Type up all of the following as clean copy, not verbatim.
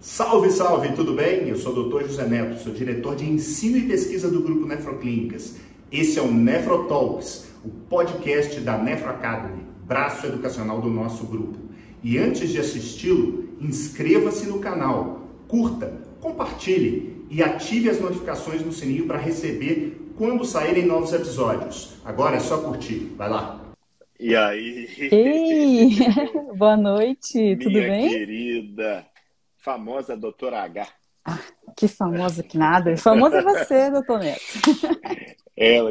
Salve, salve, tudo bem? Eu sou o Dr. José Neto, sou diretor de ensino e pesquisa do Grupo Nefroclínicas. Esse é o Nefrotalks, o podcast da Nefro Academy, braço educacional do nosso grupo. E antes de assisti-lo, inscreva-se no canal, curta, compartilhe e ative as notificações no sininho para receber quando saírem novos episódios. Agora é só curtir, vai lá! E aí, Ei, boa noite, tudo minha bem? querida, famosa doutora H. Ah, que famosa que nada. Famosa é você, doutor Neto.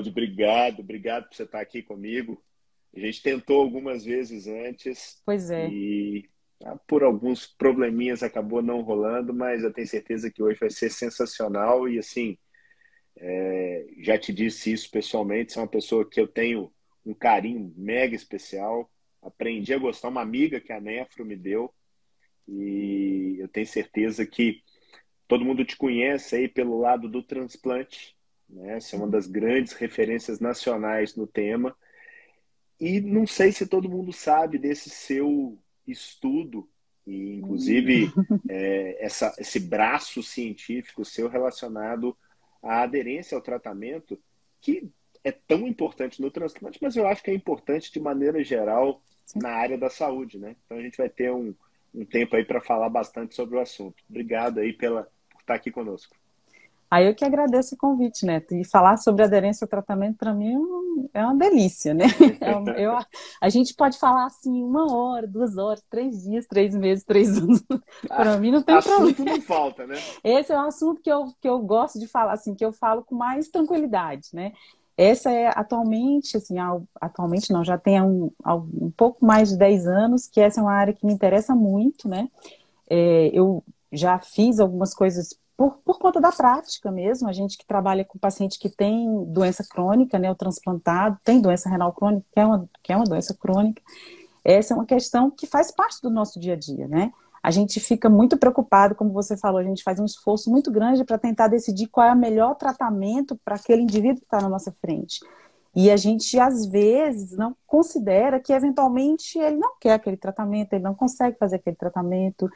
Obrigado por você estar aqui comigo. A gente tentou algumas vezes antes Pois é. e por alguns probleminhas acabou não rolando, mas eu tenho certeza que hoje vai ser sensacional e assim, já te disse isso pessoalmente, você é uma pessoa que eu tenho um carinho mega especial, aprendi a gostar, uma amiga que a Nefro me deu, e eu tenho certeza que todo mundo te conhece aí pelo lado do transplante, né? Você é uma das grandes referências nacionais no tema, e não sei se todo mundo sabe desse seu estudo, e inclusive esse braço científico seu relacionado à aderência ao tratamento, que é tão importante no transplante, mas eu acho que é importante de maneira geral Sim. na área da saúde, né? Então a gente vai ter um tempo aí para falar bastante sobre o assunto. Obrigado aí por estar aqui conosco. Aí eu que agradeço o convite, Neto. E falar sobre aderência ao tratamento, para mim, é uma delícia, né? A gente pode falar assim 1 hora, 2 horas, 3 dias, 3 meses, 3 anos. Para mim não tem problema. Assunto não falta, né? Esse é um assunto que eu gosto de falar, assim, que eu falo com mais tranquilidade, né? Essa é atualmente, assim, atualmente não, já tem um pouco mais de 10 anos, que essa é uma área que me interessa muito, né? Eu já fiz algumas coisas por conta da prática mesmo, a gente que trabalha com paciente que tem doença crônica, né, o transplantado, tem doença renal crônica, que é uma doença crônica, essa é uma questão que faz parte do nosso dia a dia, né? A gente fica muito preocupado, como você falou, a gente faz um esforço muito grande para tentar decidir qual é o melhor tratamento para aquele indivíduo que está na nossa frente. E a gente, às vezes, não considera que, eventualmente, ele não quer aquele tratamento, ele não consegue fazer aquele tratamento.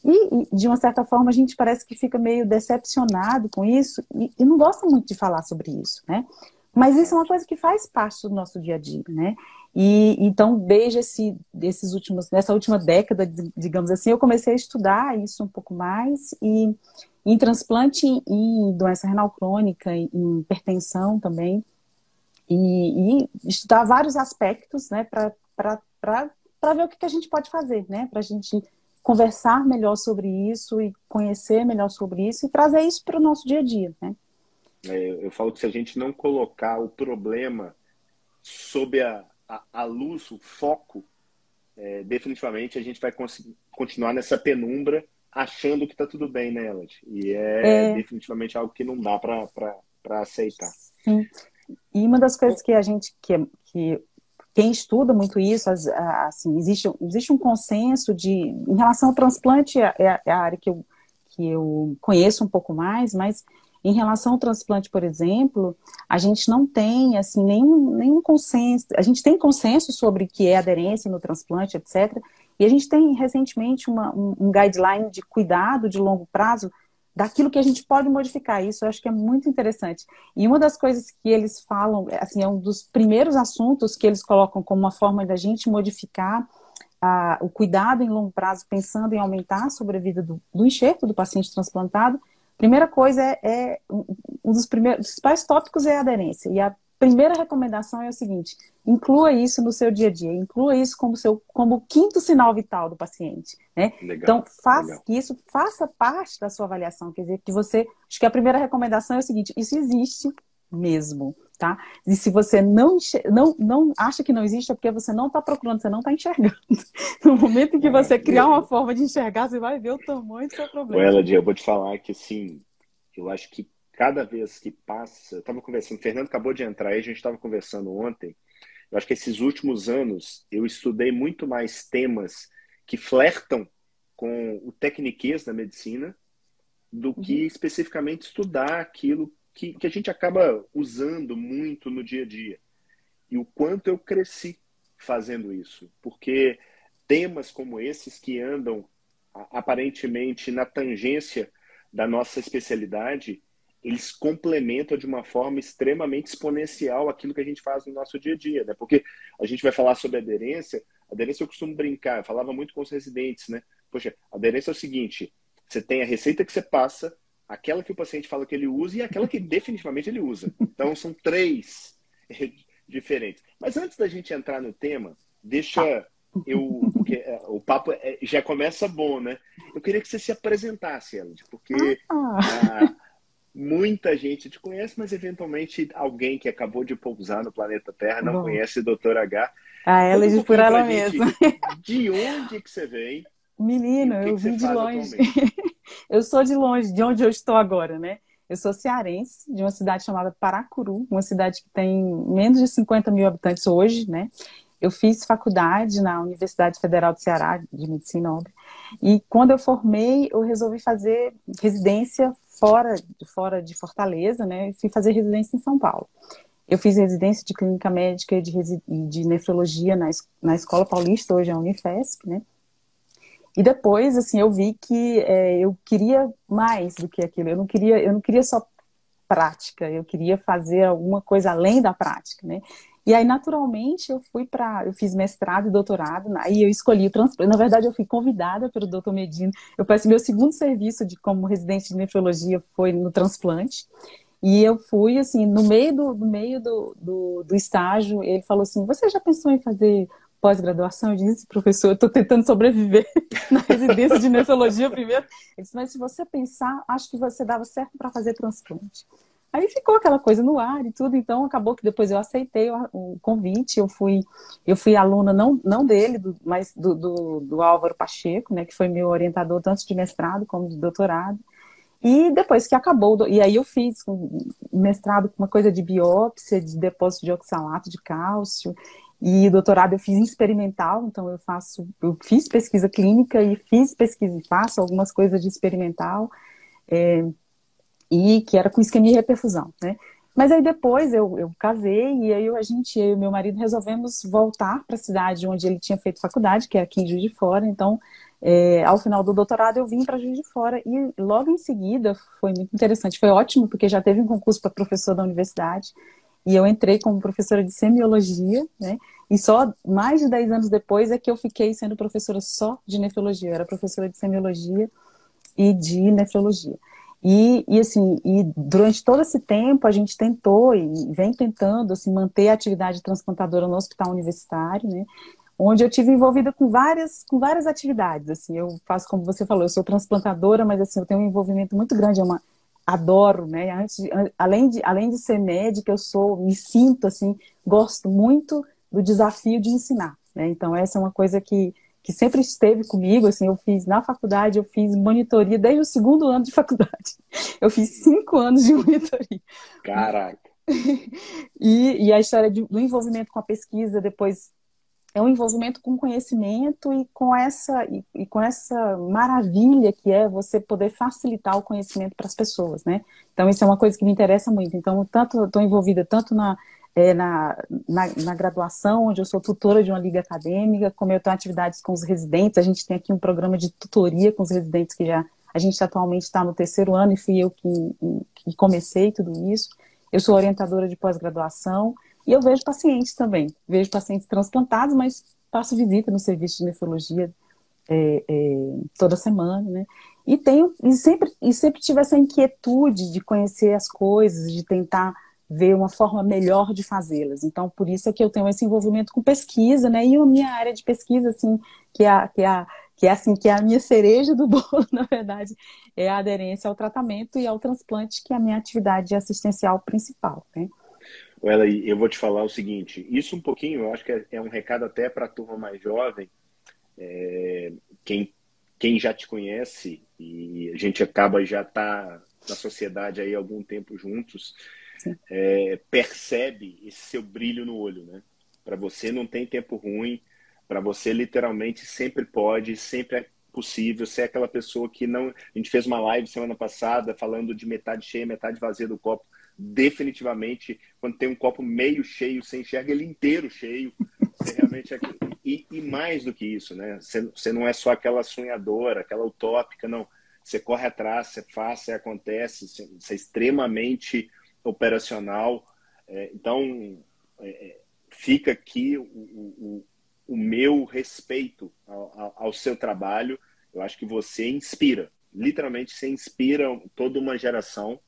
E de uma certa forma, a gente parece que fica meio decepcionado com isso e não gosta muito de falar sobre isso, né? Mas isso é uma coisa que faz parte do nosso dia a dia, né? E então, desde nessa última década, digamos assim, eu comecei a estudar isso um pouco mais e em transplante em doença renal crônica, em hipertensão também, e estudar vários aspectos, né, para ver o que a gente pode fazer, né, para a gente conversar melhor sobre isso e conhecer melhor sobre isso e trazer isso para o nosso dia a dia, né? Eu falo que se a gente não colocar o problema sob a luz, o foco, definitivamente a gente vai continuar nessa penumbra achando que está tudo bem, né, Elad? E definitivamente algo que não dá para aceitar. Sim. E uma das coisas que a gente, que quem estuda muito isso, assim, existe um consenso em relação ao transplante, é a área que eu conheço um pouco mais, mas em relação ao transplante, por exemplo, a gente não tem, assim, nenhum consenso, a gente tem consenso sobre o que é aderência no transplante, etc., e a gente tem recentemente um guideline de cuidado de longo prazo daquilo que a gente pode modificar. Isso eu acho que é muito interessante. E uma das coisas que eles falam, assim, é um dos primeiros assuntos que eles colocam como uma forma da gente modificar o cuidado em longo prazo, pensando em aumentar a sobrevida do enxerto do paciente transplantado. Primeira coisa um dos principais tópicos é a aderência. E a primeira recomendação é o seguinte: inclua isso no seu dia a dia, inclua isso como o quinto sinal vital do paciente, né? Legal, então, legal. que isso faça parte da sua avaliação, quer dizer, acho que a primeira recomendação é o seguinte: isso existe mesmo, tá? E se você não acha que não existe, é porque você não está procurando, você não está enxergando. No momento em que você criar uma forma de enxergar, você vai ver o tamanho do seu problema. Elad, eu vou te falar que, assim, eu acho que cada vez que passa... Eu estava conversando, o Fernando acabou de entrar aí, a gente estava conversando ontem. Eu acho que esses últimos anos eu estudei muito mais temas que flertam com o tecniquez da medicina do que especificamente estudar aquilo que a gente acaba usando muito no dia a dia. E o quanto eu cresci fazendo isso. Porque temas como esses que andam aparentemente na tangência da nossa especialidade, eles complementam de uma forma extremamente exponencial aquilo que a gente faz no nosso dia a dia, né? Porque a gente vai falar sobre aderência eu costumo brincar, eu falava muito com os residentes, né? Poxa, aderência é o seguinte, você tem a receita que você passa, aquela que o paciente fala que ele usa e aquela que definitivamente ele usa. Então, são 3 diferentes. Mas antes da gente entrar no tema, porque o papo já começa bom, né? Eu queria que você se apresentasse, Elodie, porque muita gente te conhece, mas eventualmente alguém que acabou de pousar no planeta Terra não conhece o Dr. H. A Elodie por ela mesma. De onde que você vem? Menino, eu vim de longe. Eu sou de longe, de onde eu estou agora, né? Eu sou cearense, de uma cidade chamada Paracuru, uma cidade que tem menos de 50 mil habitantes hoje, né? Eu fiz faculdade na Universidade Federal do Ceará, de Medicina, óbvio. E quando eu formei, eu resolvi fazer residência fora de Fortaleza, né? Eu fui fazer residência em São Paulo. Eu fiz residência de clínica médica e de nefrologia na Escola Paulista, hoje é a Unifesp, né? E depois, assim, eu vi que eu queria mais do que aquilo. Eu não queria só prática, eu queria fazer alguma coisa além da prática, né? E aí, naturalmente, eu fiz mestrado e doutorado, aí eu escolhi o transplante. Na verdade, eu fui convidada pelo Dr. Medina. Meu segundo serviço como residente de nefrologia foi no transplante. E eu fui, assim, no meio do estágio, ele falou assim, você já pensou em fazer pós-graduação? Eu disse, professor, eu estou tentando sobreviver na residência de nefrologia primeiro. Ele disse, mas se você pensar, acho que você dava certo para fazer transplante. Aí ficou aquela coisa no ar e tudo, então acabou que depois eu aceitei o convite, eu fui aluna não dele, mas do Álvaro Pacheco, né, que foi meu orientador tanto de mestrado como de doutorado. E depois que acabou, e aí eu fiz mestrado com uma coisa de biópsia, de depósito de oxalato de cálcio, e doutorado eu fiz experimental, então eu fiz pesquisa clínica e faço algumas coisas de experimental, e que era com isquemia e reperfusão, né? Mas aí depois eu casei e aí eu e meu marido resolvemos voltar para a cidade onde ele tinha feito faculdade, que é aqui em Juiz de Fora. Então, ao final do doutorado eu vim para Juiz de Fora e logo em seguida foi muito interessante, foi ótimo porque já teve um concurso para professor da universidade e eu entrei como professora de semiologia, né? E só mais de 10 anos depois é que eu fiquei sendo professora só de nefrologia. Eu era professora de semiologia e de nefrologia. E durante todo esse tempo a gente tentou e vem tentando assim, manter a atividade transplantadora no hospital universitário, né? Onde eu tive envolvida com várias atividades. Assim, eu faço como você falou, eu sou transplantadora, mas assim, eu tenho um envolvimento muito grande, adoro, né? Além de ser médica, me sinto assim, gosto muito do desafio de ensinar, né? Então essa é uma coisa que sempre esteve comigo, assim, na faculdade, eu fiz monitoria desde o 2º ano de faculdade. Eu fiz 5 anos de monitoria. Caraca! E a história do envolvimento com a pesquisa, depois, é um envolvimento com conhecimento e com essa maravilha que é você poder facilitar o conhecimento para as pessoas, né? Então, isso é uma coisa que me interessa muito. Então, estou envolvida tanto na graduação, onde eu sou tutora de uma liga acadêmica, como eu tenho atividades com os residentes, a gente tem aqui um programa de tutoria com os residentes que a gente atualmente está no 3º ano e fui eu que comecei tudo isso. Eu sou orientadora de pós-graduação e eu vejo pacientes também, vejo pacientes transplantados, mas faço visita no serviço de nefrologia toda semana, né? E sempre tive essa inquietude de conhecer as coisas, de tentar ver uma forma melhor de fazê-las. Então, por isso é que eu tenho esse envolvimento com pesquisa, né? E a minha área de pesquisa, assim, que é a minha cereja do bolo, na verdade, é a aderência ao tratamento e ao transplante, que é a minha atividade assistencial principal, né? Elodie, eu vou te falar o seguinte, isso um pouquinho, eu acho que é um recado até para a turma mais jovem, quem já te conhece, e a gente acaba já tá na sociedade aí há algum tempo juntos, percebe esse seu brilho no olho, né? Para você não tem tempo ruim, para você literalmente sempre pode, sempre é possível. Você é aquela pessoa que não... A gente fez uma live semana passada falando de metade cheia, metade vazia do copo. Definitivamente, quando tem um copo meio cheio, você enxerga ele inteiro cheio. Você realmente e mais do que isso, né? Você não é só aquela sonhadora, aquela utópica, não. Você corre atrás, você faz, você acontece, você é extremamente operacional. Então, fica aqui o meu respeito ao seu trabalho. Eu acho que você inspira, literalmente você inspira toda uma geração.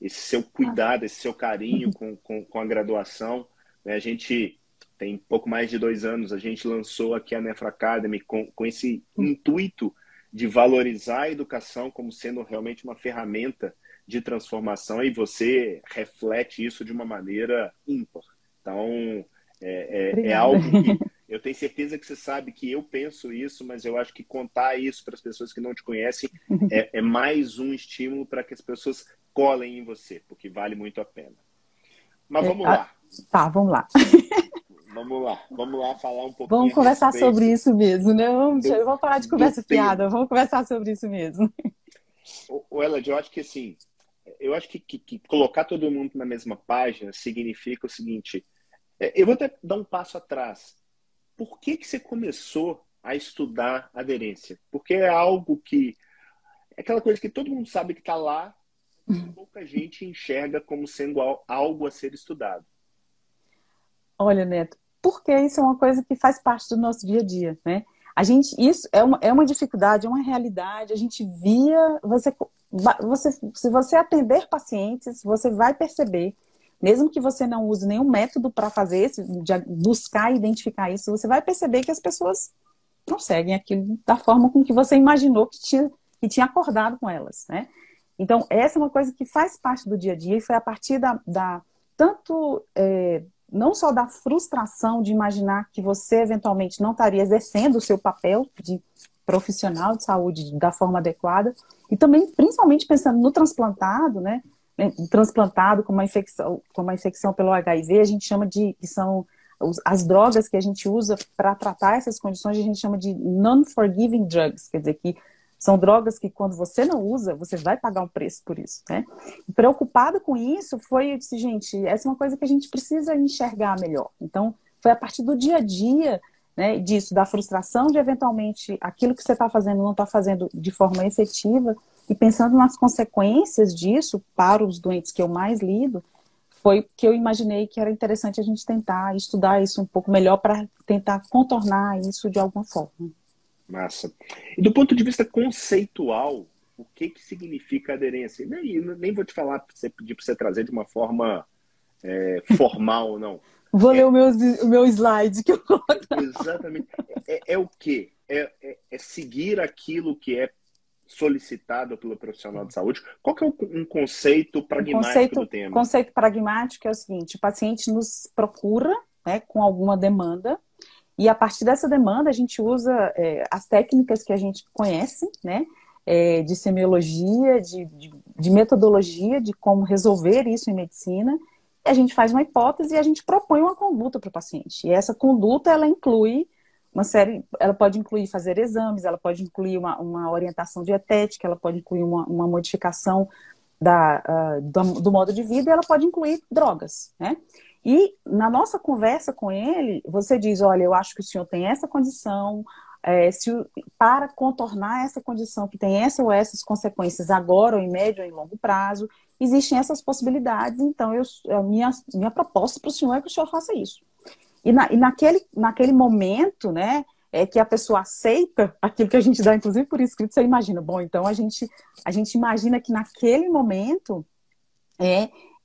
Esse seu cuidado, esse seu carinho com a graduação. Né? A gente tem pouco mais de 2 anos, a gente lançou aqui a Nefro Academy com esse intuito de valorizar a educação como sendo realmente uma ferramenta de transformação, e você reflete isso de uma maneira ímpar. Então, é algo que eu tenho certeza que você sabe que eu penso isso, mas eu acho que contar isso para as pessoas que não te conhecem é mais um estímulo para que as pessoas colem em você, porque vale muito a pena. Mas vamos lá. Tá, vamos lá. Vamos lá falar um pouquinho. Vamos conversar sobre isso mesmo, né? Vamos parar de conversa fiada, vamos conversar sobre isso mesmo. Elad, eu acho que assim, que colocar todo mundo na mesma página significa o seguinte, eu vou até dar um passo atrás. Por que você começou a estudar aderência? Porque é algo que, é aquela coisa que todo mundo sabe que está lá, pouca gente enxerga como sendo algo a ser estudado. Olha, Neto, porque isso é uma coisa que faz parte do nosso dia a dia, né? Isso é uma dificuldade, é uma realidade. A gente via, se você atender pacientes, você vai perceber, mesmo que você não use nenhum método para fazer isso, de buscar e identificar isso, você vai perceber que as pessoas não seguem aquilo da forma com que você imaginou que tinha acordado com elas, né? Então, essa é uma coisa que faz parte do dia a dia, e foi a partir não só da frustração de imaginar que você eventualmente não estaria exercendo o seu papel de profissional de saúde da forma adequada, e também, principalmente pensando no transplantado, né? O transplantado com uma infecção pelo HIV, a gente chama que são as drogas que a gente usa para tratar essas condições, a gente chama de non-forgiving drugs, quer dizer que são drogas que, quando você não usa, você vai pagar um preço por isso, né? E preocupada com isso, eu disse, gente, essa é uma coisa que a gente precisa enxergar melhor. Então, foi a partir do dia a dia, né, disso, da frustração de, eventualmente, aquilo que você está fazendo não está fazendo de forma efetiva, e pensando nas consequências disso para os doentes que eu mais lido, foi que eu imaginei que era interessante a gente tentar estudar isso um pouco melhor para tentar contornar isso de alguma forma. Massa. E do ponto de vista conceitual, o que significa aderência? Nem vou te falar para você pedir para você trazer de uma forma formal, não. Vou ler o meu slide que eu coloco. Exatamente. É o quê? É seguir aquilo que é solicitado pelo profissional de saúde. Qual que é um conceito pragmático do tema? O conceito pragmático é o seguinte: o paciente nos procura, né, com alguma demanda, e a partir dessa demanda a gente usa as técnicas que a gente conhece, né, de semiologia, de metodologia, de como resolver isso em medicina. E a gente faz uma hipótese e a gente propõe uma conduta para o paciente. E essa conduta, ela inclui ela pode incluir fazer exames, ela pode incluir uma orientação dietética, ela pode incluir uma modificação do modo de vida, e ela pode incluir drogas, né? E na nossa conversa com ele, você diz, olha, eu acho que o senhor tem essa condição, para contornar essa condição que tem essa ou essas consequências agora, ou em médio ou em longo prazo, existem essas possibilidades, então a minha proposta para o senhor é que o senhor faça isso. E naquele momento, né, que a pessoa aceita aquilo que a gente dá, inclusive por escrito, você imagina, bom, então a gente imagina que naquele momento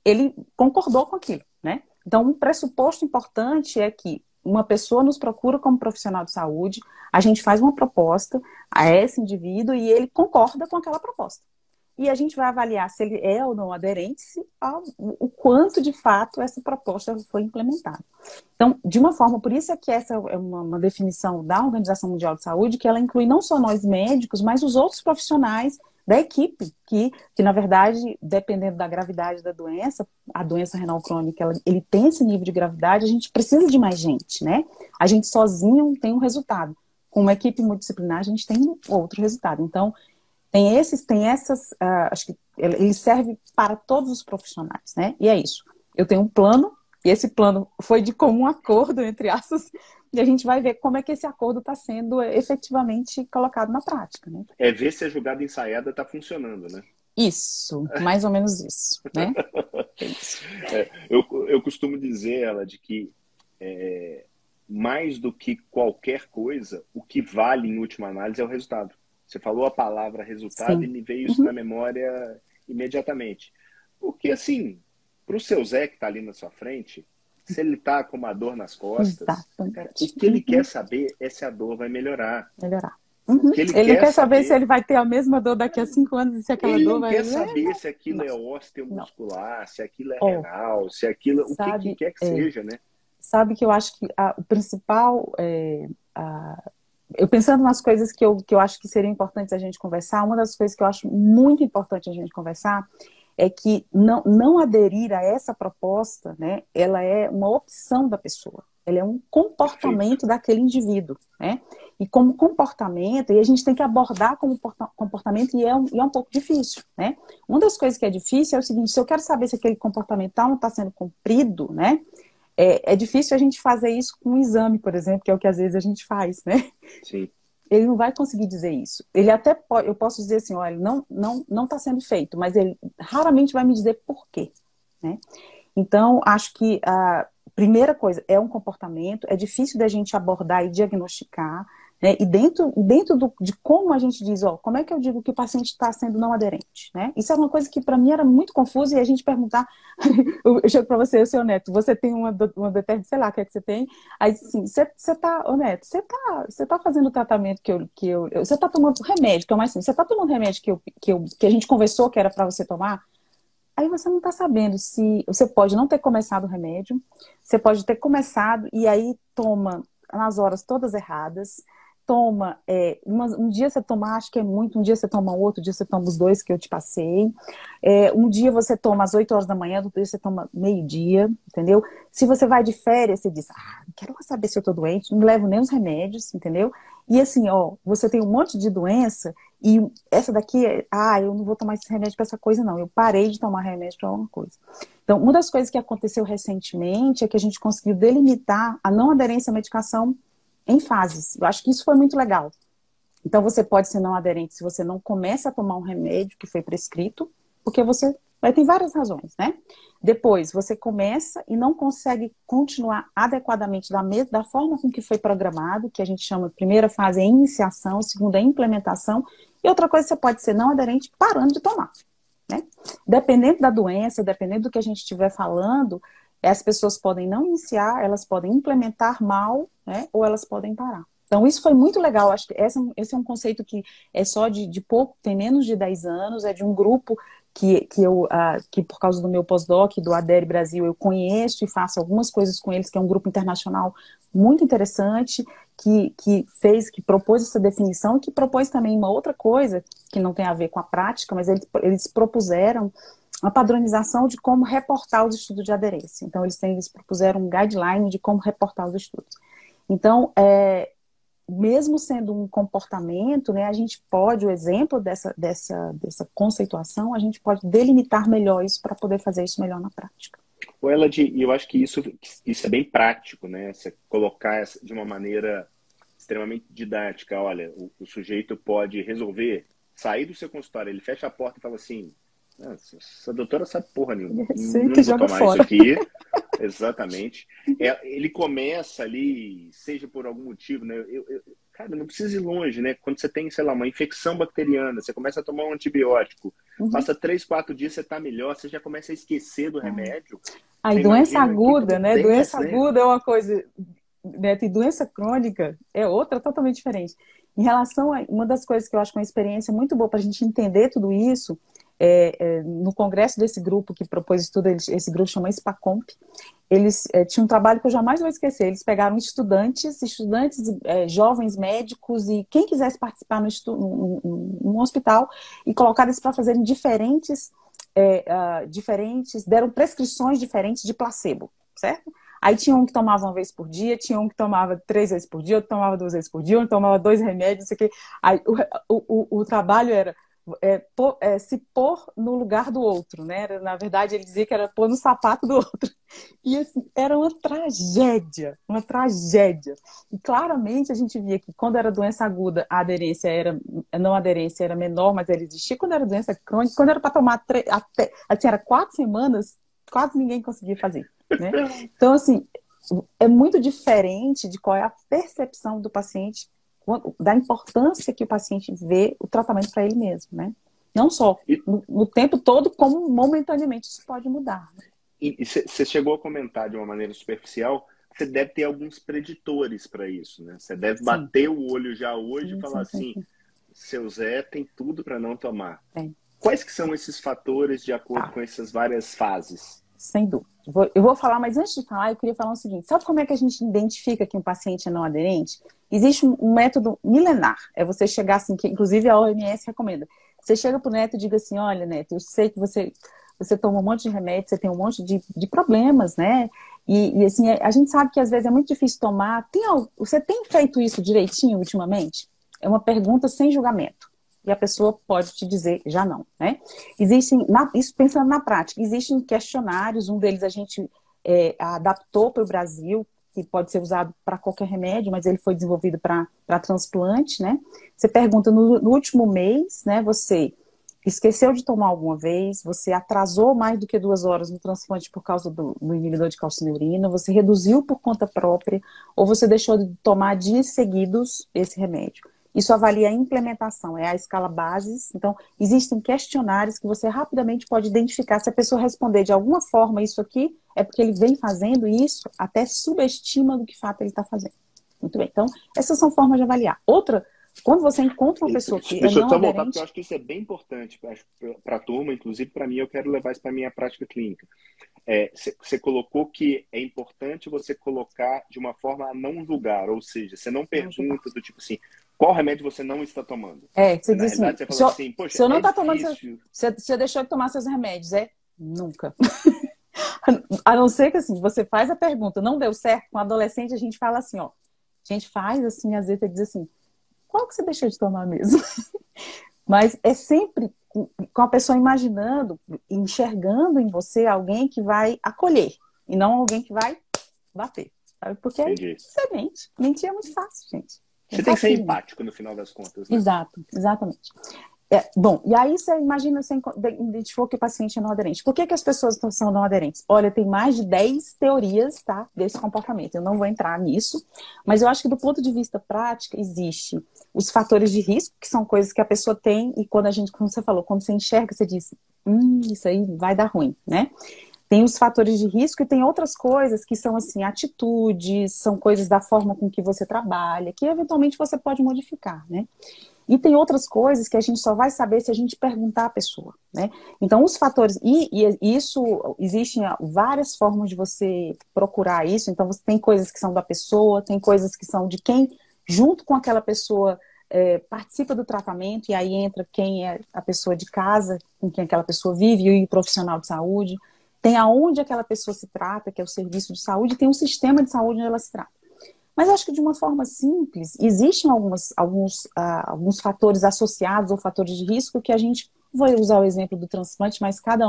ele concordou com aquilo, né? Então, um pressuposto importante é que uma pessoa nos procura como profissional de saúde, a gente faz uma proposta a esse indivíduo e ele concorda com aquela proposta. E a gente vai avaliar se ele é ou não aderente, o quanto de fato essa proposta foi implementada. Então, de uma forma, por isso é que essa é uma definição da Organização Mundial de Saúde, que ela inclui não só nós médicos, mas os outros profissionais da equipe, que na verdade, dependendo da gravidade da doença, a doença renal crônica, ele tem esse nível de gravidade, a gente precisa de mais gente, né? A gente sozinho não tem um resultado. Com uma equipe multidisciplinar, a gente tem outro resultado. Então, acho que ele serve para todos os profissionais, né? E é isso. Eu tenho um plano E esse plano foi de comum acordo, entre aspas, e a gente vai ver como é que esse acordo está sendo efetivamente colocado na prática, né? É ver se a jogada ensaiada está funcionando, né? Isso, mais ou menos isso, né? É isso. Eu costumo dizer, ela, de que mais do que qualquer coisa, o que vale em última análise é o resultado. Você falou a palavra resultado. Sim. E me veio isso na memória imediatamente. Porque, assim, para o seu Zé que está ali na sua frente, se ele está com uma dor nas costas, cara, o que ele quer saber é se a dor vai melhorar. Ele não quer saber se ele vai ter a mesma dor daqui a 5 anos e se aquela dor vai... Ele não quer saber se aquilo é osteomuscular, se aquilo é renal, se aquilo... O que quer que seja, né? Sabe que eu acho que o principal... Eu pensando nas coisas que eu acho que seriam importantes a gente conversar, uma das coisas que eu acho muito importante a gente conversar é que não aderir a essa proposta, né, ela é uma opção da pessoa, ela é um comportamento daquele indivíduo, né? E como comportamento, e a gente tem que abordar como comportamento, e é um pouco difícil, né? Uma das coisas que é difícil é o seguinte: se eu quero saber se aquele comportamento não está sendo cumprido, né? É difícil a gente fazer isso com um exame, por exemplo, que é o que às vezes a gente faz, né? Sim. Ele não vai conseguir dizer isso. Ele até pode, eu posso dizer assim, olha, não está sendo feito, mas ele raramente vai me dizer por quê, né? Então, acho que a primeira coisa é um comportamento, é difícil da gente abordar e diagnosticar, né? E dentro de como a gente diz, como é que eu digo que o paciente está sendo não aderente, né? Isso é uma coisa que para mim era muito confusa, e a gente perguntar, eu chego para você, seu Neto, você tem uma determinada, sei lá, o que é que você tem? Aí assim, você tá, Neto, você tá fazendo o tratamento você tá tomando remédio, que é o mais simples, você tá tomando remédio que a gente conversou que era para você tomar? Aí você não está sabendo se você pode não ter começado o remédio, você pode ter começado e aí toma nas horas todas erradas, toma, um dia você toma, acho que é muito, um dia você toma outro dia você toma os 2 que eu te passei, um dia você toma às 8 horas da manhã, outro dia você toma meio-dia, entendeu? Se você vai de férias, você diz, não quero saber se eu tô doente, não levo nem os remédios, entendeu? E assim, você tem um monte de doença, e essa daqui, eu não vou tomar esse remédio para essa coisa não, eu parei de tomar remédio para alguma coisa. Então, uma das coisas que aconteceu recentemente é que a gente conseguiu delimitar a não aderência à medicação em fases. Eu acho que isso foi muito legal. Então, você pode ser não aderente se você não começa a tomar um remédio que foi prescrito, porque você vai ter várias razões, né? Depois, você começa e não consegue continuar adequadamente da forma com que foi programado, que a gente chama de primeira fase é iniciação, segunda é implementação, e outra coisa, você pode ser não aderente parando de tomar, né? Dependendo da doença, dependendo do que a gente estiver falando, as pessoas podem não iniciar, elas podem implementar mal, né, ou elas podem parar. Então, isso foi muito legal. Acho que esse é um conceito que é só de pouco, tem menos de 10 anos, é de um grupo que por causa do meu pós-doc, do Adere Brasil, eu conheço e faço algumas coisas com eles, que é um grupo internacional muito interessante, que propôs essa definição e que propôs também uma outra coisa, que não tem a ver com a prática, mas eles propuseram uma padronização de como reportar os estudos de aderência. Então, eles propuseram um guideline de como reportar os estudos. Então, mesmo sendo um comportamento, né, a gente pode, o exemplo dessa conceituação, a gente pode delimitar melhor isso para poder fazer isso melhor na prática. Eu acho que isso é bem prático, né? Você colocar de uma maneira extremamente didática. Olha, o sujeito pode resolver, sair do seu consultório, ele fecha a porta e fala assim, essa doutora sabe porra nenhuma, não vou tomar isso aqui. Exatamente. Ele começa ali, seja por algum motivo, né? Cara, não precisa ir longe, né? Quando você tem, sei lá, uma infecção bacteriana, você começa a tomar um antibiótico, passa 3, 4 dias, você tá melhor, você já começa a esquecer do remédio. Aí, doença aguda, né? Doença aguda é uma coisa, né? E doença crônica é outra totalmente diferente. Em relação a uma das coisas que eu acho que é uma experiência muito boa para a gente entender tudo isso, no congresso desse grupo que propôs estudo, esse grupo chama SPACOMP, eles tinham um trabalho que eu jamais vou esquecer. Eles pegaram estudantes, jovens médicos e quem quisesse participar num hospital e colocaram eles para fazerem diferentes, deram prescrições diferentes de placebo, certo? Aí tinha um que tomava 1 vez por dia, tinha um que tomava 3 vezes por dia, outro tomava 2 vezes por dia, outro tomava 2 remédios, não sei o quê. Aí o trabalho era: se pôr no lugar do outro, né? Na verdade, ele dizia que era pôr no sapato do outro. E assim, era uma tragédia, uma tragédia. E claramente a gente via que quando era doença aguda, a não aderência era menor, mas ela existia. Quando era doença crônica, quando era para tomar assim, era 4 semanas, quase ninguém conseguia fazer, né? Então, assim, é muito diferente de qual é a percepção do paciente, da importância que o paciente vê o tratamento para ele mesmo, né? Não só no tempo todo, como momentaneamente isso pode mudar. Né? E você chegou a comentar de uma maneira superficial, você deve ter alguns preditores para isso, né? Você deve bater o olho já hoje e falar assim, seu Zé tem tudo para não tomar. Quais que são esses fatores de acordo com essas várias fases? Sem dúvida. Eu vou falar, mas antes de falar, eu queria falar o seguinte. Sabe como é que a gente identifica que um paciente é não aderente? Existe um método milenar. É você chegar assim, que inclusive a OMS recomenda. Você chega pro Neto e diga assim, olha, Neto, eu sei que você toma um monte de remédio, você tem um monte de problemas, né? E assim, a gente sabe que às vezes é muito difícil tomar. Você tem feito isso direitinho ultimamente? É uma pergunta sem julgamento. E a pessoa pode te dizer, já não, né? Isso pensando na prática, existem questionários, um deles a gente adaptou para o Brasil, que pode ser usado para qualquer remédio, mas ele foi desenvolvido para transplante, né? Você pergunta no último mês, né? Você esqueceu de tomar alguma vez, você atrasou mais do que 2 horas no transplante por causa do inibidor de calcineurina, você reduziu por conta própria, ou você deixou de tomar dias seguidos esse remédio. Isso avalia a implementação, é a escala bases. Então, existem questionários que você rapidamente pode identificar. Se a pessoa responder de alguma forma isso aqui, é porque ele vem fazendo isso, até subestima do que fato ele está fazendo. Muito bem, então, essas são formas de avaliar. Outra, quando você encontra uma pessoa que Deixa é não eu só voltar, aderente... porque eu acho que isso é bem importante para a turma, inclusive para mim, eu quero levar isso para a minha prática clínica. Você colocou que é importante você colocar de uma forma a não julgar, ou seja, você não pergunta do tipo assim, qual remédio você não está tomando? Você diz assim, você fala assim, poxa, se eu não está tomando, você deixou de tomar seus remédios, nunca. A não ser que assim, você faz a pergunta, não deu certo, com adolescente a gente fala assim, ó, a gente faz assim, às vezes você diz assim, qual que você deixou de tomar mesmo? Mas é sempre com a pessoa imaginando, enxergando em você alguém que vai acolher, e não alguém que vai bater, sabe? Porque você mente. Mentir é muito fácil, gente. Você tem que ser empático no final das contas, né? Exato, exatamente. Bom, e aí você imagina, você identificou que o paciente é não aderente. Por que as pessoas são não aderentes? Olha, tem mais de 10 teorias, tá, desse comportamento. Eu não vou entrar nisso, mas eu acho que do ponto de vista prático, existe os fatores de risco, que são coisas que a pessoa tem, e como você falou, quando você enxerga, você diz, isso aí vai dar ruim, né? Tem os fatores de risco e tem outras coisas que são, assim, atitudes, são coisas da forma com que você trabalha, que eventualmente você pode modificar, né? E tem outras coisas que a gente só vai saber se a gente perguntar à pessoa, né? Então, os fatores... E isso, existem várias formas de você procurar isso. Então, você tem coisas que são da pessoa, tem coisas que são de quem, junto com aquela pessoa, participa do tratamento, e aí entra quem é a pessoa de casa, com quem aquela pessoa vive, e o profissional de saúde. Tem aonde aquela pessoa se trata, que é o serviço de saúde, tem um sistema de saúde onde ela se trata. Mas acho que de uma forma simples, existem alguns fatores associados ou fatores de risco que a gente, vou usar o exemplo do transplante, mas cada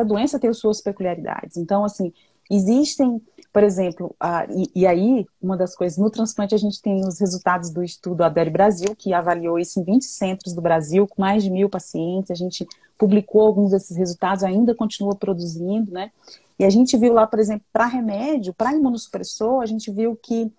doença tem as suas peculiaridades. Então, assim, existem, por exemplo, e aí, uma das coisas, no transplante a gente tem os resultados do estudo Adere Brasil, que avaliou isso em 20 centros do Brasil, com mais de 1.000 pacientes, a gente publicou alguns desses resultados, ainda continua produzindo, né? E a gente viu lá, por exemplo, para remédio, para imunossupressor, a gente viu que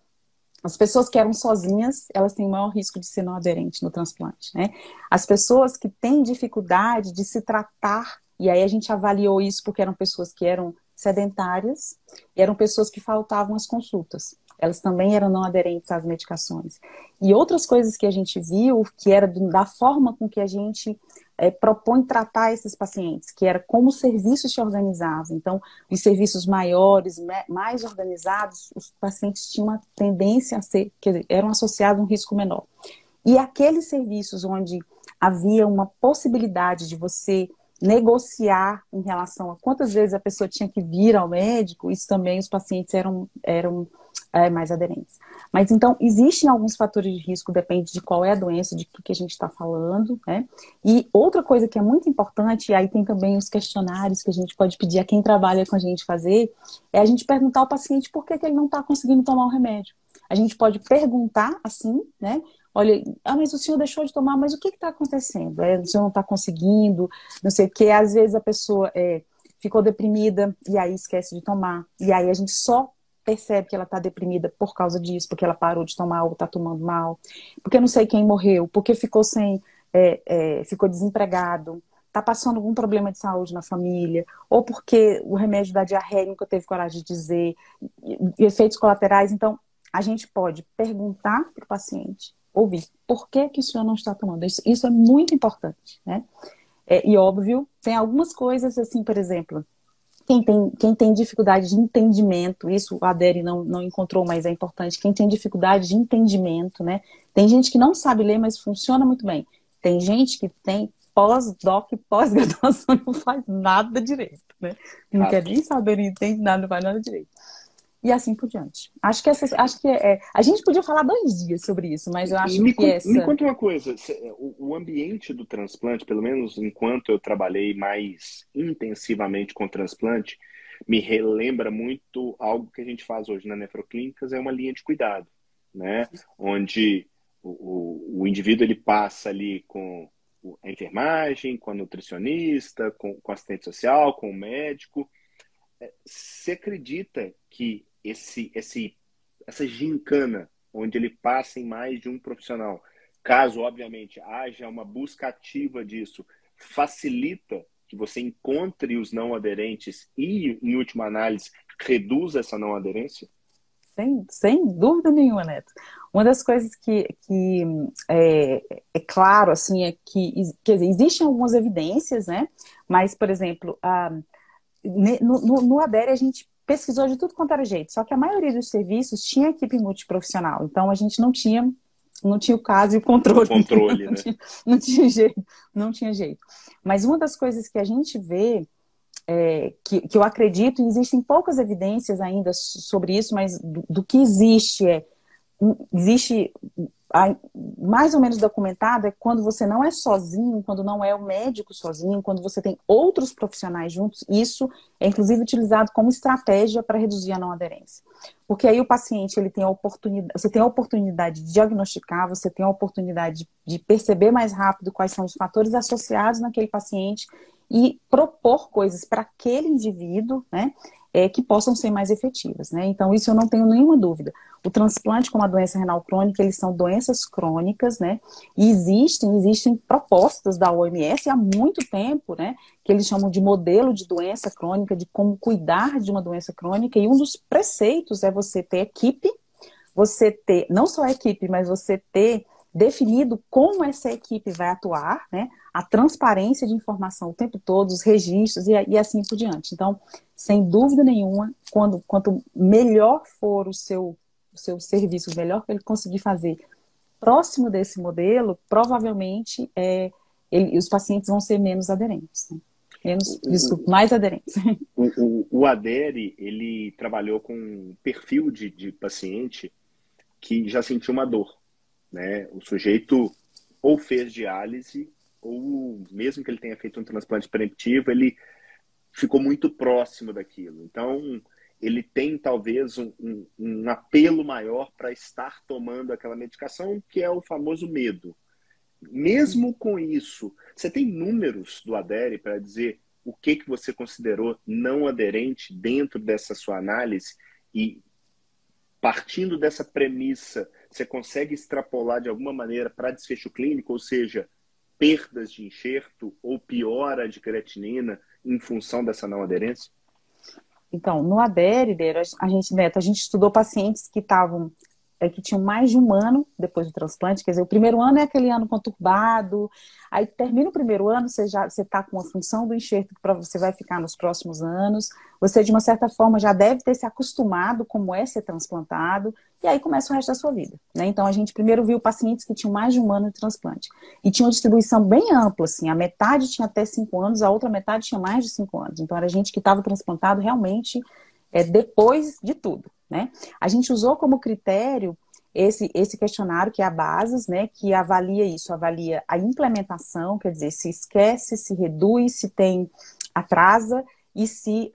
as pessoas que eram sozinhas, elas têm maior risco de ser não aderente no transplante, né? As pessoas que têm dificuldade de se tratar, e aí a gente avaliou isso porque eram pessoas que eram sedentárias, e eram pessoas que faltavam as consultas. Elas também eram não aderentes às medicações. E outras coisas que a gente viu, que era da forma com que a gente propõe tratar esses pacientes, que era como o serviço se organizava. Então, os serviços maiores, mais organizados, os pacientes tinham uma tendência a ser, quer dizer, eram associados a um risco menor. E aqueles serviços onde havia uma possibilidade de você negociar em relação a quantas vezes a pessoa tinha que vir ao médico, isso também os pacientes eram mais aderentes. Mas então, existem alguns fatores de risco, depende de qual é a doença, de que a gente está falando, né? E outra coisa que é muito importante, e aí tem também os questionários que a gente pode pedir a quem trabalha com a gente fazer, é a gente perguntar ao paciente por que ele não está conseguindo tomar o remédio. A gente pode perguntar assim, né? Olha, mas o senhor deixou de tomar, mas o que está acontecendo? O senhor não está conseguindo, não sei o quê. Às vezes a pessoa ficou deprimida e aí esquece de tomar. E aí a gente só percebe que ela está deprimida por causa disso, porque ela parou de tomar ou está tomando mal, porque não sei quem morreu, porque ficou ficou desempregado, está passando algum problema de saúde na família, ou porque o remédio da diarreia nunca teve coragem de dizer, e efeitos colaterais. Então, a gente pode perguntar para o paciente, ouvir, por que o senhor não está tomando? Isso é muito importante, né? E óbvio, tem algumas coisas assim, por exemplo, quem tem dificuldade de entendimento, isso a Adere não encontrou, mas é importante, quem tem dificuldade de entendimento, né? Tem gente que não sabe ler, mas funciona muito bem. Tem gente que tem pós-doc, pós-graduação e não faz nada direito, né? Não quer nem saber, não entende nada, não faz nada direito. E assim por diante. Acho que a gente podia falar 2 dias sobre isso, mas eu acho que Me conta uma coisa, o ambiente do transplante, pelo menos enquanto eu trabalhei mais intensivamente com transplante, me relembra muito algo que a gente faz hoje na Nefroclínicas, é uma linha de cuidado, né? Onde o indivíduo ele passa ali com a enfermagem, com a nutricionista, com o assistente social, com o médico. Você acredita que essa gincana, onde ele passa em mais de um profissional, caso, obviamente, haja uma busca ativa disso, facilita que você encontre os não aderentes e, em última análise, reduza essa não aderência? Sem dúvida nenhuma, Neto. Uma das coisas que é claro, assim, é que, quer dizer, existem algumas evidências, né? Mas, por exemplo, no Adere a gente pesquisou de tudo quanto era jeito, só que a maioria dos serviços tinha equipe multiprofissional, então a gente não tinha o caso e o controle. Né? Não tinha jeito. Mas uma das coisas que a gente vê, que eu acredito, e existem poucas evidências ainda sobre isso, mas do que existe mais ou menos documentado, é quando você não é sozinho, quando não é o médico sozinho, quando você tem outros profissionais juntos. Isso é inclusive utilizado como estratégia para reduzir a não aderência. Porque aí o paciente, ele tem a oportunidade, você tem a oportunidade de diagnosticar, você tem a oportunidade de perceber mais rápido quais são os fatores associados naquele paciente e propor coisas para aquele indivíduo, né, que possam ser mais efetivas, né? Então, isso eu não tenho nenhuma dúvida. O transplante como a doença renal crônica, eles são doenças crônicas, né? E existem propostas da OMS há muito tempo, né? Que eles chamam de modelo de doença crônica, de como cuidar de uma doença crônica. E um dos preceitos é você ter equipe, você ter, não só a equipe, mas você ter definido como essa equipe vai atuar, né? A transparência de informação o tempo todo, os registros e assim por diante. Então, sem dúvida nenhuma, quanto melhor for o seu serviço, melhor que ele conseguir fazer próximo desse modelo, provavelmente os pacientes vão ser menos aderentes. Né? Mais aderentes. O Adere, ele trabalhou com um perfil de paciente que já sentiu uma dor, né? O sujeito ou fez diálise, ou mesmo que ele tenha feito um transplante preventivo, ele ficou muito próximo daquilo. Então, ele tem talvez um apelo maior para estar tomando aquela medicação, que é o famoso medo. Mesmo com isso, você tem números do Adere para dizer o que você considerou não aderente dentro dessa sua análise? E partindo dessa premissa, você consegue extrapolar de alguma maneira para desfecho clínico, ou seja, perdas de enxerto ou piora de creatinina em função dessa não aderência? Então, no Adere, a gente estudou pacientes que estavam que tinham mais de um ano depois do transplante, quer dizer, o primeiro ano é aquele ano conturbado, aí termina o primeiro ano, você está com a função do enxerto que você vai ficar nos próximos anos, você de uma certa forma já deve ter se acostumado como é ser transplantado, e aí começa o resto da sua vida, né? Então a gente primeiro viu pacientes que tinham mais de um ano de transplante, e tinha uma distribuição bem ampla, assim, a metade tinha até 5 anos, a outra metade tinha mais de 5 anos, então era gente que estava transplantado realmente depois de tudo, né? A gente usou como critério esse questionário, que é a BASES, né, que avalia isso, avalia a implementação, quer dizer, se esquece, se reduz, se tem atrasa e se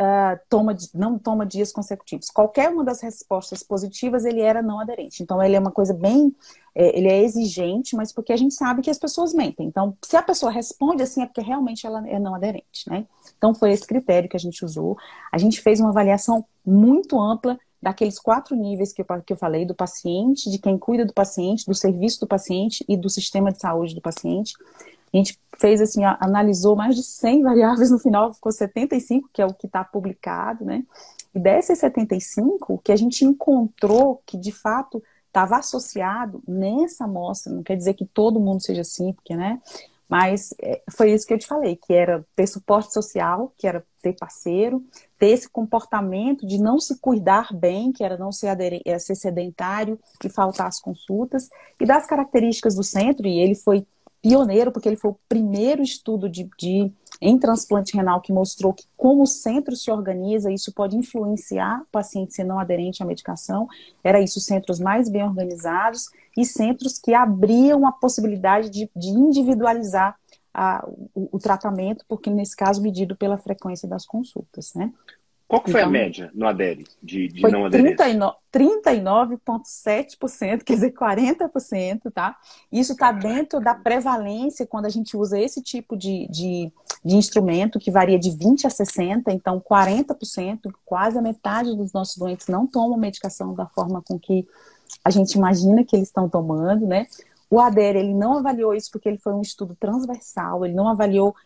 não toma dias consecutivos. Qualquer uma das respostas positivas, ele era não aderente. Então, ele é uma coisa bem... ele é exigente, mas porque a gente sabe que as pessoas mentem. Então, se a pessoa responde assim, é porque realmente ela é não aderente, né? Então, foi esse critério que a gente usou. A gente fez uma avaliação muito ampla daqueles 4 níveis que eu falei, do paciente, de quem cuida do paciente, do serviço do paciente e do sistema de saúde do paciente. A gente fez assim, analisou mais de 100 variáveis, no final ficou 75, que é o que está publicado, né? E dessas 75, o que a gente encontrou que de fato estava associado nessa amostra, não quer dizer que todo mundo seja assim, porque, né? Mas foi isso que eu te falei, que era ter suporte social, que era ter parceiro, ter esse comportamento de não se cuidar bem, que era não ser, ser sedentário e faltar às consultas, e das características do centro, e ele foi pioneiro, porque ele foi o primeiro estudo em transplante renal que mostrou que como o centro se organiza, isso pode influenciar o paciente ser não aderente à medicação. Era isso, centros mais bem organizados e centros que abriam a possibilidade de individualizar o tratamento, porque nesse caso medido pela frequência das consultas, né? Qual que foi a média no ADERE de não aderência? 39,7%, quer dizer, 40%, tá? Isso está dentro da prevalência quando a gente usa esse tipo de instrumento, que varia de 20 a 60%, então 40%, quase a metade dos nossos doentes não tomam medicação da forma com que a gente imagina que eles estão tomando, né? O ADERE, ele não avaliou isso porque ele foi um estudo transversal, ele não avaliou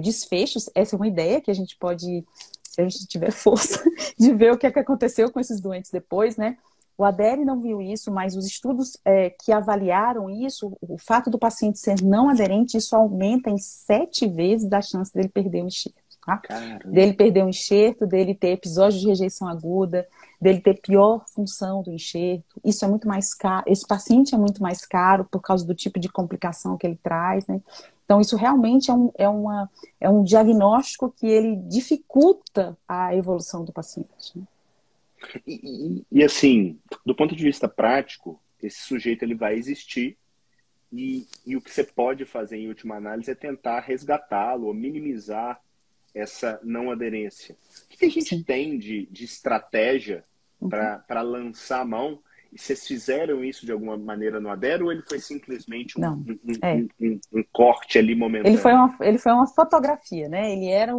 desfechos. Essa é uma ideia que a gente pode, se a gente tiver força, de ver o que aconteceu com esses doentes depois, né? O ADERE não viu isso, mas os estudos que avaliaram isso, o fato do paciente ser não aderente, isso aumenta em 7 vezes a chance dele perder o enxerto, tá? Dele perder o enxerto, dele ter episódio de rejeição aguda, dele ter pior função do enxerto. Isso é muito mais caro, esse paciente é muito mais caro por causa do tipo de complicação que ele traz, né? Então, isso realmente é um diagnóstico que ele dificulta a evolução do paciente, né? E assim, do ponto de vista prático, esse sujeito ele vai existir e o que você pode fazer em última análise é tentar resgatá-lo ou minimizar essa não aderência. O que a gente tem de estratégia para lançar a mão? E vocês fizeram isso de alguma maneira no ADERE ou ele foi simplesmente um corte ali momentâneo? Ele foi uma fotografia, né? Ele era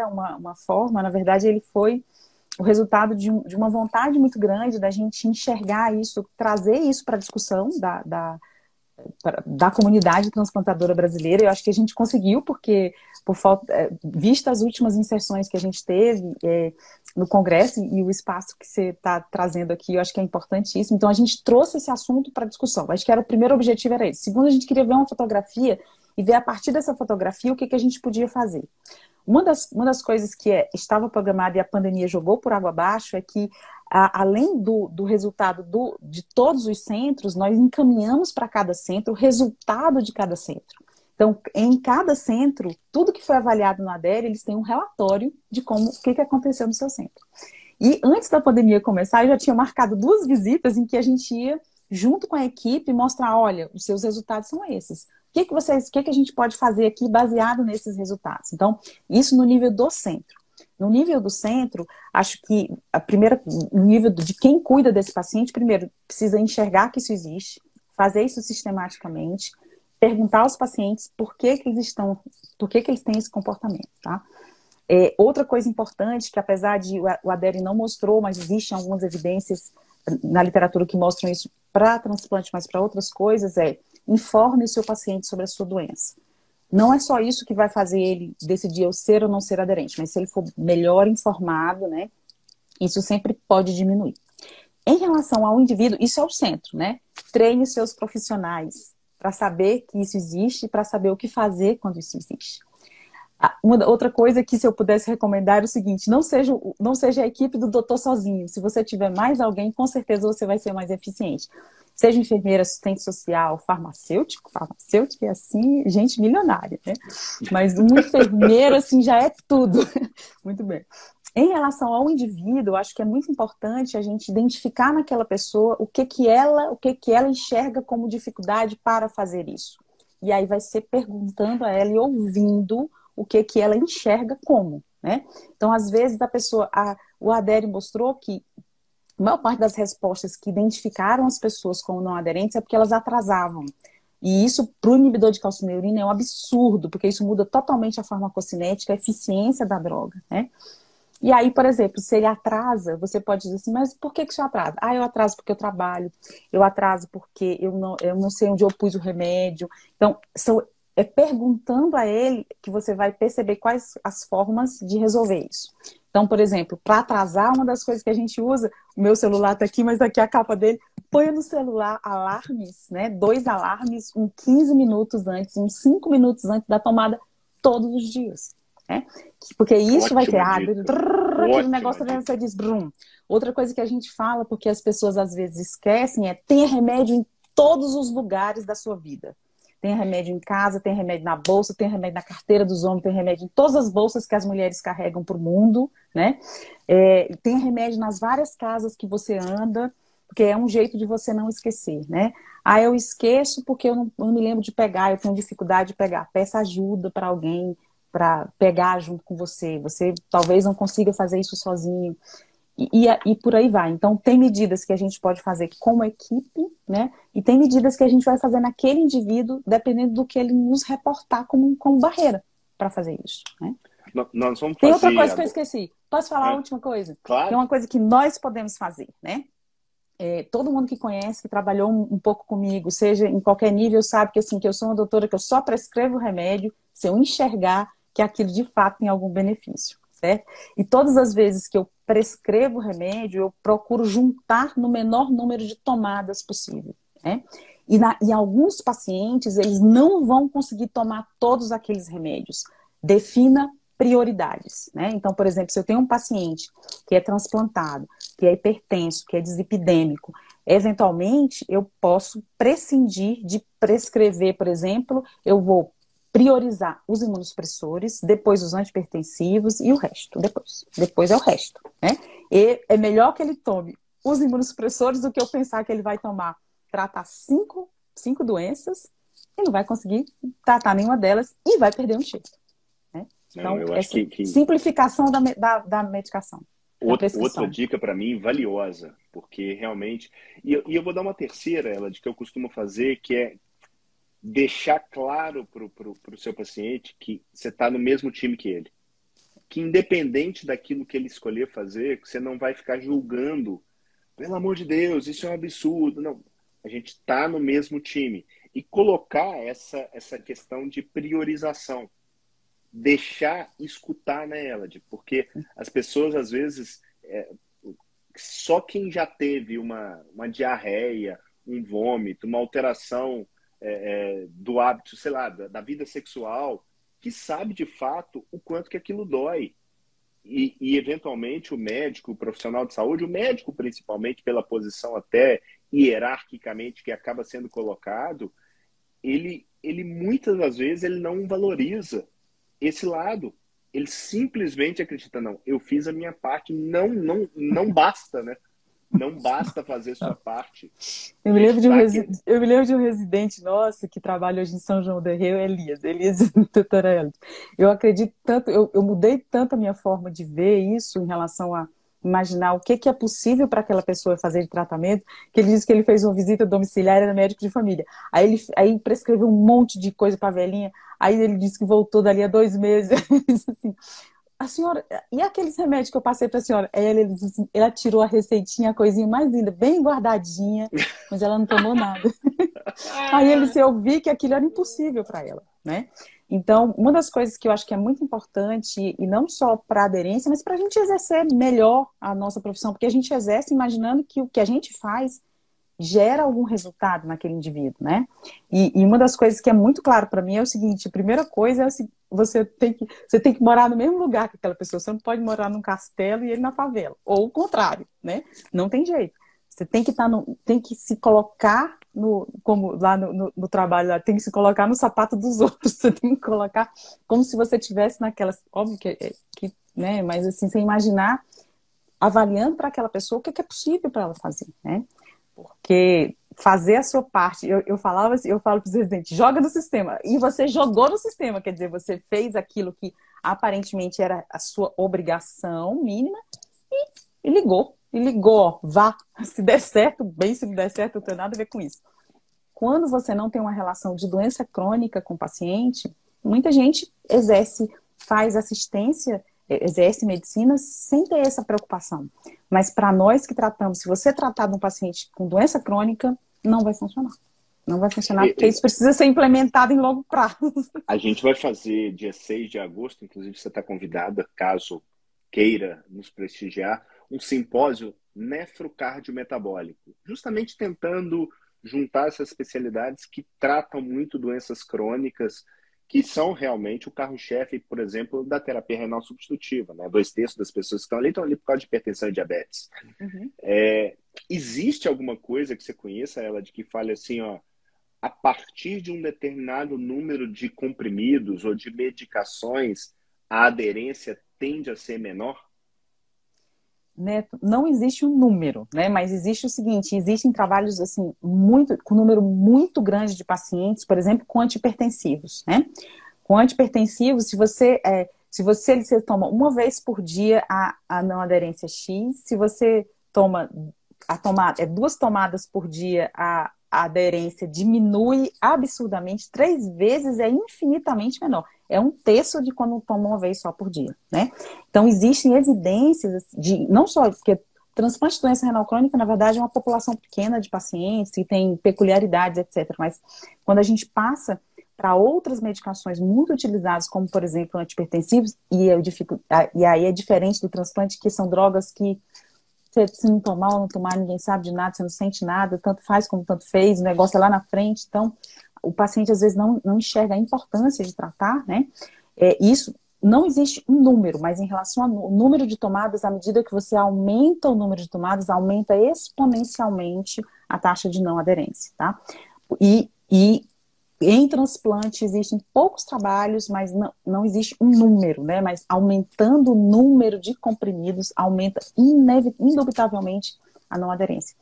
uma forma, na verdade, ele foi o resultado de uma vontade muito grande da gente enxergar isso, trazer isso para a discussão da comunidade transplantadora brasileira. Eu acho que a gente conseguiu, porque, vista as últimas inserções que a gente teve no Congresso e o espaço que você está trazendo aqui, eu acho que é importantíssimo. Então, a gente trouxe esse assunto para discussão. Acho que o primeiro objetivo era esse. Segundo, a gente queria ver uma fotografia e ver a partir dessa fotografia o que a gente podia fazer. Uma das coisas que estava programada e a pandemia jogou por água abaixo é que, além do resultado de todos os centros, nós encaminhamos para cada centro o resultado de cada centro. Então, em cada centro, tudo que foi avaliado no ADERE, eles têm um relatório de o que aconteceu no seu centro. E antes da pandemia começar, eu já tinha marcado 2 visitas em que a gente ia, junto com a equipe, mostrar, olha, os seus resultados são esses. O que a gente pode fazer aqui baseado nesses resultados? Então, isso no nível do centro. No nível do centro, acho que no nível de quem cuida desse paciente, primeiro, precisa enxergar que isso existe, fazer isso sistematicamente, perguntar aos pacientes por que eles têm esse comportamento, tá? Outra coisa importante, que apesar de o ADERE não mostrou, mas existem algumas evidências na literatura que mostram isso para transplante, mas para outras coisas, informe o seu paciente sobre a sua doença. Não é só isso que vai fazer ele decidir eu ser ou não ser aderente, mas se ele for melhor informado, né, isso sempre pode diminuir. Em relação ao indivíduo, isso é o centro, né? Treine os seus profissionais para saber que isso existe, para saber o que fazer quando isso existe. Outra coisa que, se eu pudesse recomendar, é o seguinte: não seja a equipe do doutor sozinho. Se você tiver mais alguém, com certeza você vai ser mais eficiente. Seja enfermeira, assistente social, farmacêutico é assim, gente milionária, né? Mas um enfermeiro, assim, já é tudo. Muito bem. Em relação ao indivíduo, eu acho que é muito importante a gente identificar naquela pessoa o que ela enxerga como dificuldade para fazer isso. E aí vai ser perguntando a ela e ouvindo o que ela enxerga como, né? Então, às vezes, o Adere mostrou que a maior parte das respostas que identificaram as pessoas como não aderentes é porque elas atrasavam. E isso, para o inibidor de calcineurina, é um absurdo, porque isso muda totalmente a farmacocinética, a eficiência da droga, né? E aí, por exemplo, se ele atrasa, você pode dizer assim, mas por que isso atrasa? Ah, eu atraso porque eu trabalho, eu atraso porque eu não sei onde eu pus o remédio. Então, é perguntando a ele que você vai perceber quais as formas de resolver isso. Então, por exemplo, para atrasar, uma das coisas que a gente usa, o meu celular está aqui, mas aqui a capa dele, põe no celular alarmes, né? 2 alarmes, 15 minutos antes, 5 minutos antes da tomada, todos os dias. Né? Porque isso vai ter aquele negócio que você diz, brum. Outra coisa que a gente fala, porque as pessoas às vezes esquecem, é: tenha remédio em todos os lugares da sua vida. Tem remédio em casa, tem remédio na bolsa, tem remédio na carteira dos homens, tem remédio em todas as bolsas que as mulheres carregam para o mundo, né? Tem remédio nas várias casas que você anda, porque é um jeito de você não esquecer, né? Ah, eu esqueço porque eu não me lembro de pegar, eu tenho dificuldade de pegar. Peça ajuda para alguém para pegar junto com você. Você talvez não consiga fazer isso sozinho. E por aí vai. Então, tem medidas que a gente pode fazer como equipe, né? E tem medidas que a gente vai fazer naquele indivíduo, dependendo do que ele nos reportar como barreira para fazer isso, né? Nós vamos tem fazer... outra coisa que eu esqueci. Posso falar a última coisa? Claro. Tem uma coisa que nós podemos fazer, né? Todo mundo que conhece, que trabalhou um pouco comigo, seja em qualquer nível, sabe que, assim, que eu sou uma doutora que eu só prescrevo remédio se eu enxergar que aquilo de fato tem algum benefício. Certo? E todas as vezes que eu prescrevo remédio, eu procuro juntar no menor número de tomadas possível, né? E alguns pacientes, eles não vão conseguir tomar todos aqueles remédios. Defina prioridades, né? Então, por exemplo, se eu tenho um paciente que é transplantado, que é hipertenso, que é dislipidêmico, eventualmente eu posso prescindir de prescrever, por exemplo, eu vou priorizar os imunossupressores, depois os antihipertensivos e o resto, depois é o resto, né? E é melhor que ele tome os imunossupressores do que eu pensar que ele vai tratar cinco doenças e não vai conseguir tratar nenhuma delas e vai perder um jeito, né? Então, eu acho que... simplificação da medicação. Outra dica para mim valiosa, porque realmente... E eu vou dar uma terceira, ela, de que eu costumo fazer, que é deixar claro para o seu paciente que você está no mesmo time que ele. Que independente daquilo que ele escolher fazer, você não vai ficar julgando. Pelo amor de Deus, isso é um absurdo. Não, a gente está no mesmo time. E colocar essa questão de priorização. Deixar escutar, né, Elad? Porque as pessoas, às vezes, só quem já teve uma diarreia, um vômito, uma alteração do hábito, sei lá, da vida sexual, que sabe de fato o quanto que aquilo dói. E eventualmente o médico, o profissional de saúde, o médico principalmente pela posição até hierarquicamente que acaba sendo colocado, ele muitas das vezes ele não valoriza esse lado. Ele simplesmente acredita, não, eu fiz a minha parte, não basta, né? Não basta fazer sua parte. Eu me lembro de um residente nosso que trabalha hoje em São João del Rei, Elias, doutora Elad. Eu acredito tanto, eu mudei tanto a minha forma de ver isso em relação a imaginar o que é possível para aquela pessoa fazer de tratamento, que ele disse que ele fez uma visita domiciliar, era médico de família. Aí prescreveu um monte de coisa para a velhinha, aí ele disse que voltou dali a 2 meses. Ele disse assim: a senhora, e aqueles remédios que eu passei para a senhora? Aí ele disse assim, ela tirou a receitinha, a coisinha mais linda, bem guardadinha, mas ela não tomou nada. Aí ele disse, eu vi que aquilo era impossível para ela, né? Então, uma das coisas que eu acho que é muito importante, e não só para a aderência, mas para a gente exercer melhor a nossa profissão, porque a gente exerce imaginando que o que a gente faz gera algum resultado naquele indivíduo, né? E uma das coisas que é muito claro para mim é o seguinte: a primeira coisa é você tem que morar no mesmo lugar que aquela pessoa. Você não pode morar num castelo e ele na favela, ou o contrário, né? Não tem jeito. Você tem que tem que se colocar como lá no trabalho, lá, tem que se colocar no sapato dos outros. Você tem que colocar como se você estivesse naquelas, óbvio que né? Mas assim, você imaginar avaliando para aquela pessoa o que é possível para ela fazer, né? Porque fazer a sua parte, eu falo para os residentes, joga no sistema. E você jogou no sistema, quer dizer, você fez aquilo que aparentemente era a sua obrigação mínima e ligou. E ligou, ó, vá. Se der certo, bem, se não der certo, não tem nada a ver com isso. Quando você não tem uma relação de doença crônica com o paciente, muita gente faz assistência, exerce medicina sem ter essa preocupação. Mas para nós que tratamos, se você tratar de um paciente com doença crônica, não vai funcionar. Não vai funcionar, porque isso precisa ser implementado em longo prazo. A gente vai fazer dia 6 de agosto, inclusive você está convidada, caso queira nos prestigiar, um simpósio nefrocardiometabólico, justamente tentando juntar essas especialidades que tratam muito doenças crônicas, que são realmente o carro-chefe, por exemplo, da terapia renal substitutiva, né? 2/3 das pessoas que estão ali por causa de hipertensão e diabetes. Uhum. Existe alguma coisa que você conheça, ela, de que fale assim, ó, a partir de um determinado número de comprimidos ou de medicações, a aderência tende a ser menor? Neto, não existe um número, né? Mas existe o seguinte: existem trabalhos assim com um número muito grande de pacientes, por exemplo, com antihipertensivos, né? Com antihipertensivos, se você toma uma vez por dia a não aderência X, se você toma 2 tomadas por dia, a aderência diminui absurdamente, 3 vezes é infinitamente menor. É 1/3 de quando toma uma vez só por dia, né? Então, existem evidências não só porque transplante de doença renal crônica, na verdade, é uma população pequena de pacientes que tem peculiaridades, etc. Mas quando a gente passa para outras medicações muito utilizadas, como, por exemplo, antihipertensivos, e aí é diferente do transplante, que são drogas que se não tomar ou não tomar, ninguém sabe de nada, você não sente nada, tanto faz como tanto fez, o negócio é lá na frente. Então, o paciente às vezes não enxerga a importância de tratar, né? Isso não existe um número, mas em relação ao número de tomadas, à medida que você aumenta o número de tomadas, aumenta exponencialmente a taxa de não aderência, tá? E em transplante existem poucos trabalhos, mas não existe um número, né? Mas aumentando o número de comprimidos, aumenta indubitavelmente a não aderência.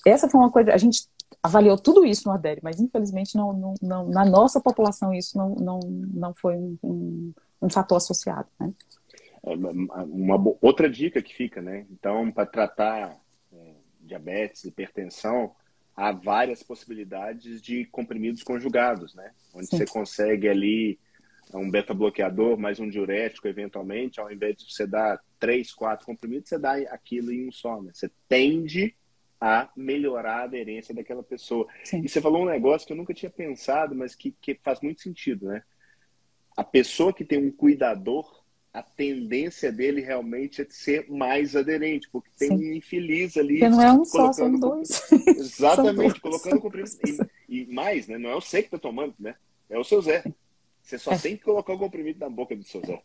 Essa foi uma coisa, a gente avaliou tudo isso no ADERE, mas infelizmente na nossa população isso não foi um fator associado, né? Outra dica que fica, né? Então, para tratar diabetes, hipertensão, há várias possibilidades de comprimidos conjugados, né? Onde Sim. Você consegue ali um beta-bloqueador, mais um diurético, eventualmente, ao invés de você dar 3, 4 comprimidos, você dá aquilo em um só, né? Você tende a melhorar a aderência daquela pessoa. Sim. E você falou um negócio que eu nunca tinha pensado, mas que faz muito sentido, né? A pessoa que tem um cuidador, a tendência dele realmente é de ser mais aderente, porque tem um infeliz ali. Porque não é um só, são 2. Exatamente, colocando comprimido. E mais, né? Não é o você que está tomando, né? É o seu Zé. Você só tem que colocar o comprimido na boca do seu Zé.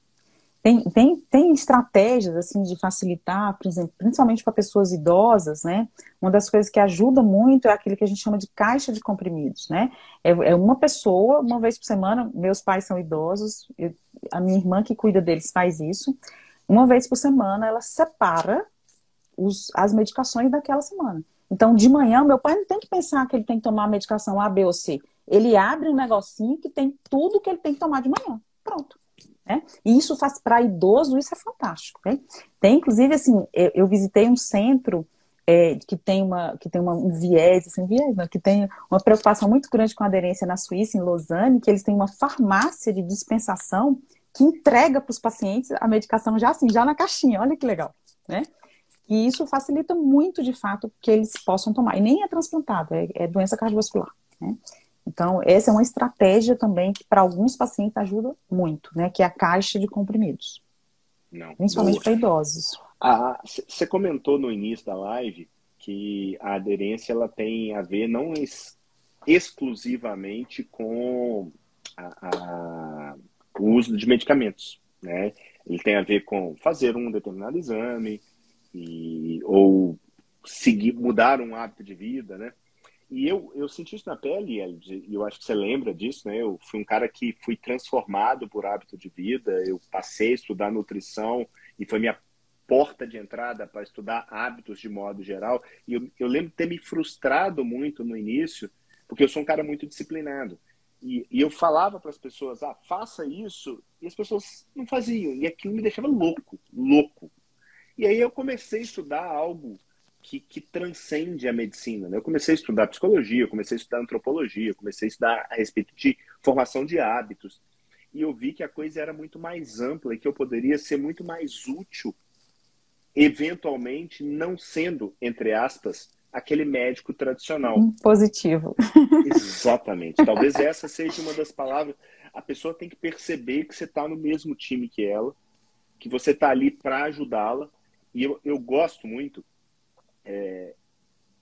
Tem estratégias assim de facilitar, por exemplo, principalmente para pessoas idosas, né? Uma das coisas que ajuda muito é aquilo que a gente chama de caixa de comprimidos, né? É uma pessoa, uma vez por semana, meus pais são idosos, a minha irmã que cuida deles faz isso, uma vez por semana ela separa as medicações daquela semana. Então, de manhã, meu pai não tem que pensar que ele tem que tomar a medicação A, B ou C. Ele abre um negocinho que tem tudo que ele tem que tomar de manhã. Pronto. Né? E isso faz para idoso, isso é fantástico. Né? Tem, inclusive, assim, eu visitei um centro que tem um viés, assim, que tem uma preocupação muito grande com a aderência na Suíça, em Lausanne, que eles têm uma farmácia de dispensação que entrega para os pacientes a medicação já na caixinha. Olha que legal, né? E isso facilita muito, de fato, que eles possam tomar. E nem é transplantado, é doença cardiovascular, né? Então, essa é uma estratégia também que para alguns pacientes ajuda muito, né? Que é a caixa de comprimidos, Não, principalmente boa. para idosos. Você comentou no início da live que a aderência ela tem a ver não exclusivamente com o uso de medicamentos, né? Ele tem a ver com fazer um determinado exame ou mudar um hábito de vida, né? E eu senti isso na pele, e eu acho que você lembra disso, né? Eu fui um cara que fui transformado por hábito de vida, eu passei a estudar nutrição e foi minha porta de entrada para estudar hábitos de modo geral. E eu lembro de ter me frustrado muito no início, porque eu sou um cara muito disciplinado. E eu falava para as pessoas, faça isso, e as pessoas não faziam. E aquilo me deixava louco, louco. E aí eu comecei a estudar algo que transcende a medicina, né? Eu comecei a estudar psicologia, eu comecei a estudar antropologia, eu comecei a estudar a respeito de formação de hábitos. E eu vi que a coisa era muito mais ampla e que eu poderia ser muito mais útil, eventualmente não sendo, entre aspas, aquele médico tradicional. Positivo. Exatamente. Talvez essa seja uma das palavras. A pessoa tem que perceber que você está no mesmo time que ela, que você está ali para ajudá-la. E eu gosto muito.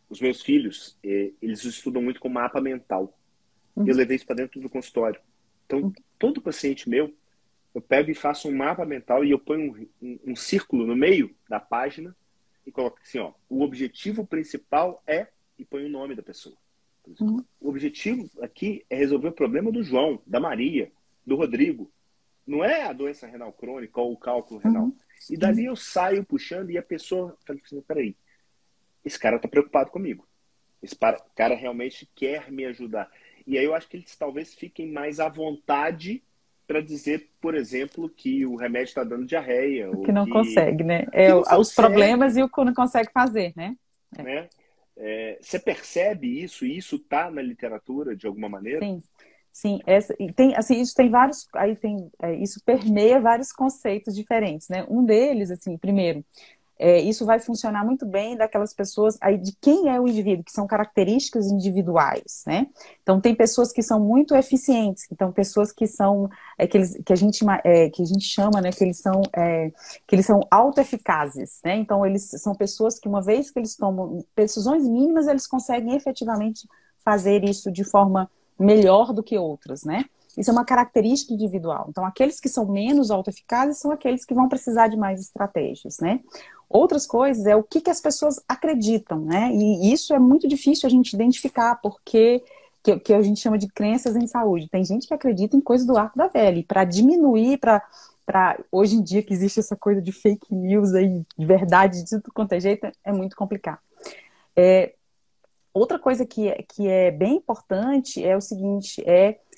Os meus filhos, eles estudam muito com mapa mental. Eu levei isso para dentro do consultório. Então, todo paciente meu, eu pego e faço um mapa mental e eu ponho um círculo no meio da página e coloco assim, ó, o objetivo principal é, e põe o nome da pessoa. O objetivo aqui é resolver o problema do João, da Maria, do Rodrigo. Não é a doença renal crônica ou o cálculo renal. E dali eu saio puxando e a pessoa fala assim, peraí, esse cara está preocupado comigo. Esse cara realmente quer me ajudar. E aí eu acho que eles talvez fiquem mais à vontade para dizer, por exemplo, que o remédio está dando diarreia. Que não consegue, né? Não Os consegue, problemas e o que não consegue fazer, né? né? Você percebe isso? E isso está na literatura de alguma maneira? Sim, sim. Isso tem vários, isso permeia vários conceitos diferentes, né? Um deles, assim, primeiro, isso vai funcionar muito bem daquelas pessoas aí de quem é o indivíduo, que são características individuais, né? Então tem pessoas que são muito eficientes, então pessoas que são que a gente chama, né, que eles são autoeficazes, né? Então eles são pessoas que uma vez que eles tomam decisões mínimas, eles conseguem efetivamente fazer isso de forma melhor do que outras, né? Isso é uma característica individual. Então, aqueles que são menos autoeficazes são aqueles que vão precisar de mais estratégias, né? Outras coisas é o que as pessoas acreditam, né? E isso é muito difícil a gente identificar, porque que a gente chama de crenças em saúde. Tem gente que acredita em coisas do arco da velha, e para diminuir, hoje em dia que existe essa coisa de fake news aí, de verdade, de tudo quanto é jeito, é muito complicado. Outra coisa que é bem importante é o seguinte,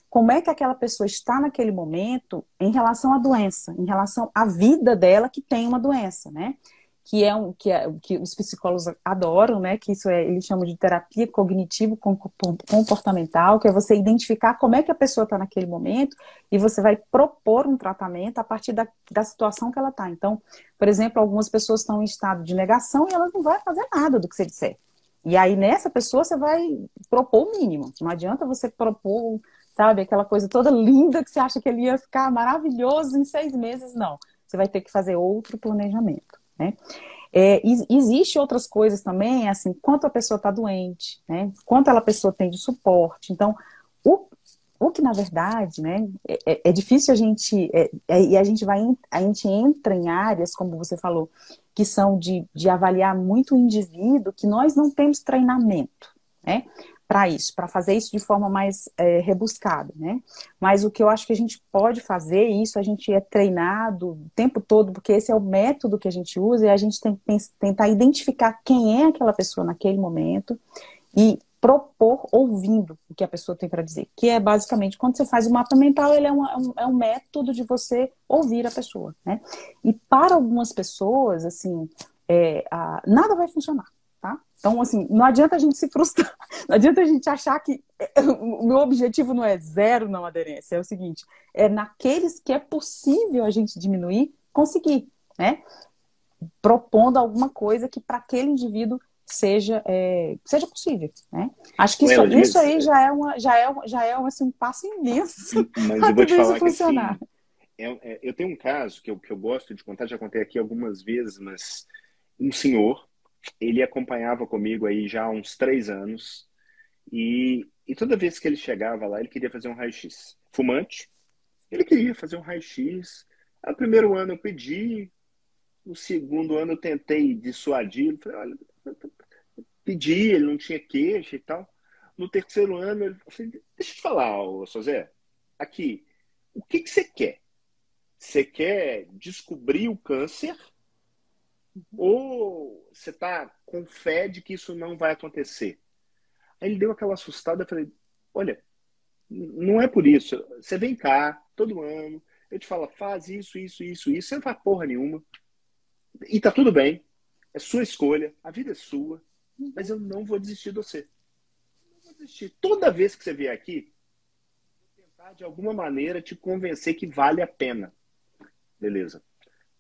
como é que aquela pessoa está naquele momento em relação à doença, em relação à vida dela que tem uma doença, né? Que os psicólogos adoram, né? Que isso eles chamam de terapia cognitivo-comportamental, que é você identificar como é que a pessoa está naquele momento e você vai propor um tratamento a partir da situação que ela está. Então, por exemplo, algumas pessoas estão em estado de negação e elas não vão fazer nada do que você disser. E aí, nessa pessoa, você vai propor o mínimo. Não adianta você propor, sabe, aquela coisa toda linda que você acha que ele ia ficar maravilhoso em 6 meses. Não. Você vai ter que fazer outro planejamento, né? Existe outras coisas também, assim, quanto a pessoa está doente, né? Quanto a pessoa tem de suporte. Então, o que, na verdade, né, é difícil a gente... e a gente entra em áreas, como você falou, que são de avaliar muito o indivíduo, que nós não temos treinamento, né, para isso, para fazer isso de forma mais rebuscada, né? Mas o que eu acho que a gente pode fazer, e isso a gente é treinado o tempo todo, porque esse é o método que a gente usa, e a gente tem que tentar identificar quem é aquela pessoa naquele momento e propor ouvindo o que a pessoa tem para dizer, que é basicamente, quando você faz o mapa mental, ele é um método de você ouvir a pessoa, né? E para algumas pessoas, assim, nada vai funcionar, tá? Então, assim, não adianta a gente se frustrar, não adianta a gente achar que o meu objetivo não é 0 não aderência, é o seguinte, naqueles que é possível a gente diminuir, conseguir, né? Propondo alguma coisa que para aquele indivíduo seja possível, né? Acho que Ela, isso aí já é assim, um passo imenso mas para eu vou tudo te isso falar que funcionar. assim, eu tenho um caso que eu gosto de contar, já contei aqui algumas vezes, mas um senhor, ele acompanhava comigo aí já há uns 3 anos, e toda vez que ele chegava lá, ele queria fazer um raio-x. Fumante, ele queria fazer um raio-x. No primeiro ano eu pedi, no segundo ano eu tentei dissuadir, ele falei, olha, pedi, ele não tinha queixa e tal. No terceiro ano, eu falei, deixa eu te falar, ô Sozé, aqui, o que você quer? Você quer descobrir o câncer ou você está com fé de que isso não vai acontecer? Aí ele deu aquela assustada, eu falei, olha, não é por isso. Você vem cá, todo ano, eu te falo, faz isso, isso, isso, isso, você não faz porra nenhuma. E tá tudo bem, é sua escolha, a vida é sua, mas eu não vou desistir de você. Não vou desistir. Toda vez que você vier aqui, eu vou tentar de alguma maneira te convencer que vale a pena. Beleza.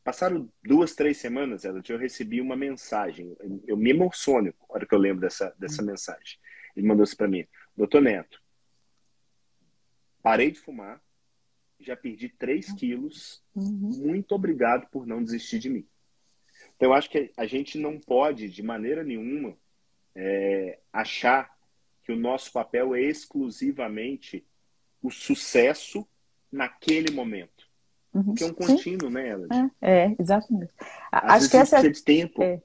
Passaram 2, 3 semanas, eu recebi uma mensagem. Eu me emociono na hora que eu lembro dessa mensagem. Ele mandou isso para mim. Doutor Neto, parei de fumar, já perdi 3 quilos. Muito obrigado por não desistir de mim. Então, eu acho que a gente não pode, de maneira nenhuma, achar que o nosso papel é exclusivamente o sucesso naquele momento. Porque é um contínuo, né, Elad? Exatamente. Às Acho que vezes precisa de tempo.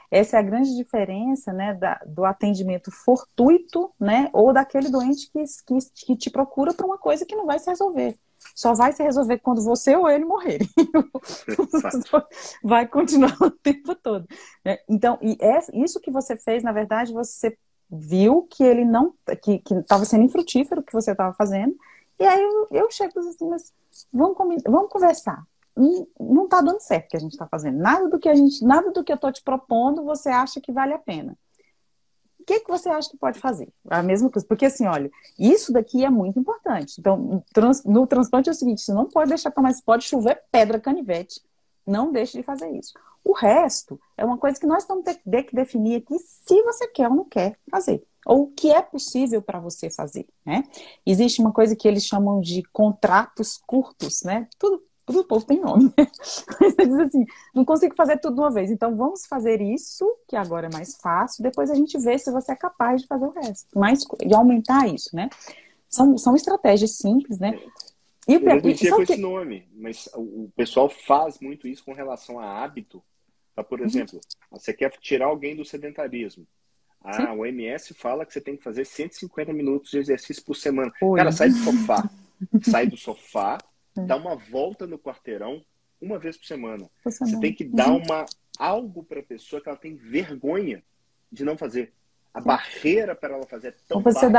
Essa é a grande diferença, né, do atendimento fortuito, né, ou daquele doente que te procura para uma coisa que não vai se resolver. Só vai se resolver quando você ou ele morrerem. Vai continuar o tempo todo. Então, isso que você fez, na verdade, você viu que ele não, que estava sendo infrutífero o que você estava fazendo. E aí eu chego assim, mas vamos conversar. Não está dando certo o que a gente está fazendo. Nada do que eu estou te propondo você acha que vale a pena. O que você acha que pode fazer? A mesma coisa. Porque assim, olha, isso daqui é muito importante. Então, no transplante é o seguinte, você não pode deixar mais, pode chover pedra, canivete. Não deixe de fazer isso. O resto é uma coisa que nós vamos ter que definir aqui se você quer ou não quer fazer. Ou o que é possível para você fazer, né? Existe uma coisa que eles chamam de contratos curtos, né? Tudo o povo tem nome, né? Você diz assim, não consigo fazer tudo de uma vez, então vamos fazer isso, que agora é mais fácil, depois a gente vê se você é capaz de fazer o resto, de aumentar isso, né? São estratégias simples, né? Eu não conhecia com esse nome, mas o pessoal faz muito isso com relação a hábito. Tá, por exemplo, você quer tirar alguém do sedentarismo. O OMS fala que você tem que fazer 150 minutos de exercício por semana. Cara, sai do sofá, dá uma volta no quarteirão uma vez por semana. Você tem que dar algo para a pessoa que ela tem vergonha de não fazer. A barreira para ela fazer é tão baixa.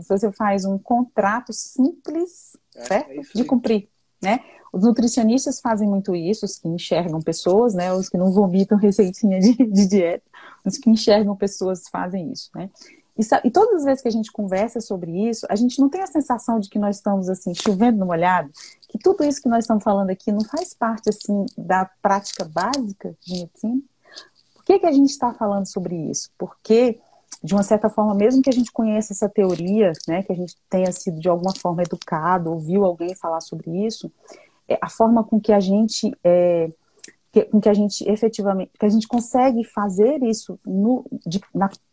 Você faz um contrato simples, certo? De cumprir, né? Os nutricionistas fazem muito isso, os que enxergam pessoas, né? Os que não vomitam receitinha de dieta, os que enxergam pessoas fazem isso, né? E todas as vezes que a gente conversa sobre isso, a gente não tem a sensação de que nós estamos, assim, chovendo no molhado, que tudo isso que nós estamos falando aqui não faz parte, assim, da prática básica de medicina. Por que a gente está falando sobre isso? Porque, de uma certa forma, mesmo que a gente conheça essa teoria, né, que a gente tenha sido de alguma forma educado, ouviu alguém falar sobre isso, a forma com que a gente efetivamente, que a gente consegue fazer isso,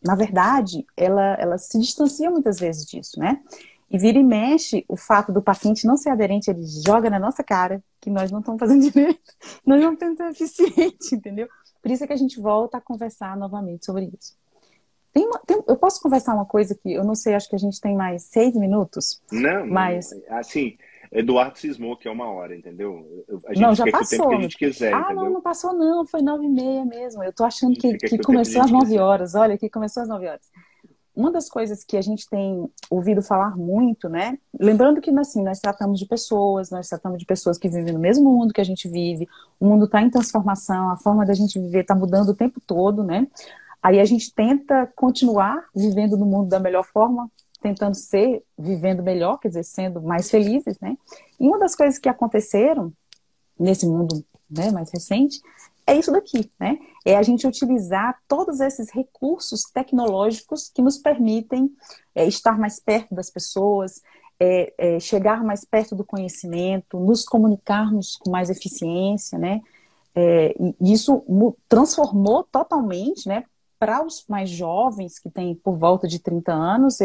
na verdade, ela se distancia muitas vezes disso, né? E vira e mexe, o fato do paciente não ser aderente, ele joga na nossa cara que nós não estamos fazendo direito, nós não estamos sendo eficientes, entendeu? Por isso é que a gente volta a conversar novamente sobre isso. Eu posso conversar uma coisa que eu não sei, acho que a gente tem mais 6 minutos? Não, assim, Eduardo cismou que é 1 hora, entendeu? A gente não, já fica passou. Com o tempo que a gente quiser, entendeu? Não passou não, foi 9h30 mesmo. Eu tô achando que começou às 9 horas. Olha, que começou às 9 horas. Uma das coisas que a gente tem ouvido falar muito, né? Lembrando que, assim, nós tratamos de pessoas que vivem no mesmo mundo que a gente vive, o mundo está em transformação, a forma da gente viver está mudando o tempo todo, né? Aí a gente tenta continuar vivendo no mundo da melhor forma, vivendo melhor, quer dizer, sendo mais felizes, né? E uma das coisas que aconteceram nesse mundo, né, mais recente, é isso daqui, né? é a gente utilizar todos esses recursos tecnológicos que nos permitem estar mais perto das pessoas, chegar mais perto do conhecimento, nos comunicarmos com mais eficiência, né? E isso transformou totalmente, né? Para os mais jovens, que têm por volta de 30 anos,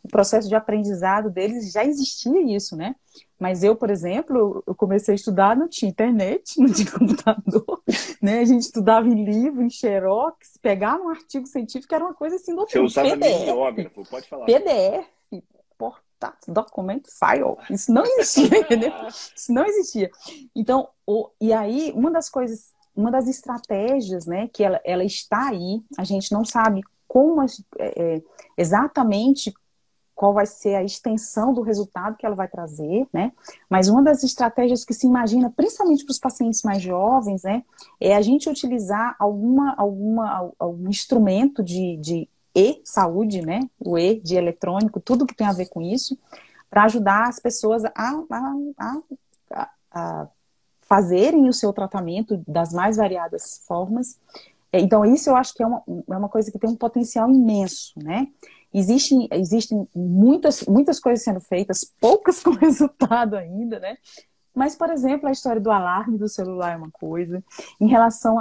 o processo de aprendizado deles já existia isso, né? Mas eu, por exemplo, eu comecei a estudar, não tinha internet, não tinha computador, né? A gente estudava em livro, em xerox, pegava um artigo científico, era uma coisa assim do outro Você usava PDF, mimeógrafo, pode falar. PDF, portátil, documento, file, isso não existia, entendeu? Isso não existia. Então, e aí, uma das estratégias, né, que ela está aí, a gente não sabe como exatamente qual vai ser a extensão do resultado que ela vai trazer, né? Mas uma das estratégias que se imagina, principalmente para os pacientes mais jovens, né, é a gente utilizar algum instrumento de e-saúde, né? O E de eletrônico, tudo que tem a ver com isso, para ajudar as pessoas a fazerem o seu tratamento das mais variadas formas. Então, isso eu acho que é uma coisa que tem um potencial imenso, né? Existem muitas coisas sendo feitas, poucas com resultado ainda, né? Mas, por exemplo, a história do alarme do celular é uma coisa. Em relação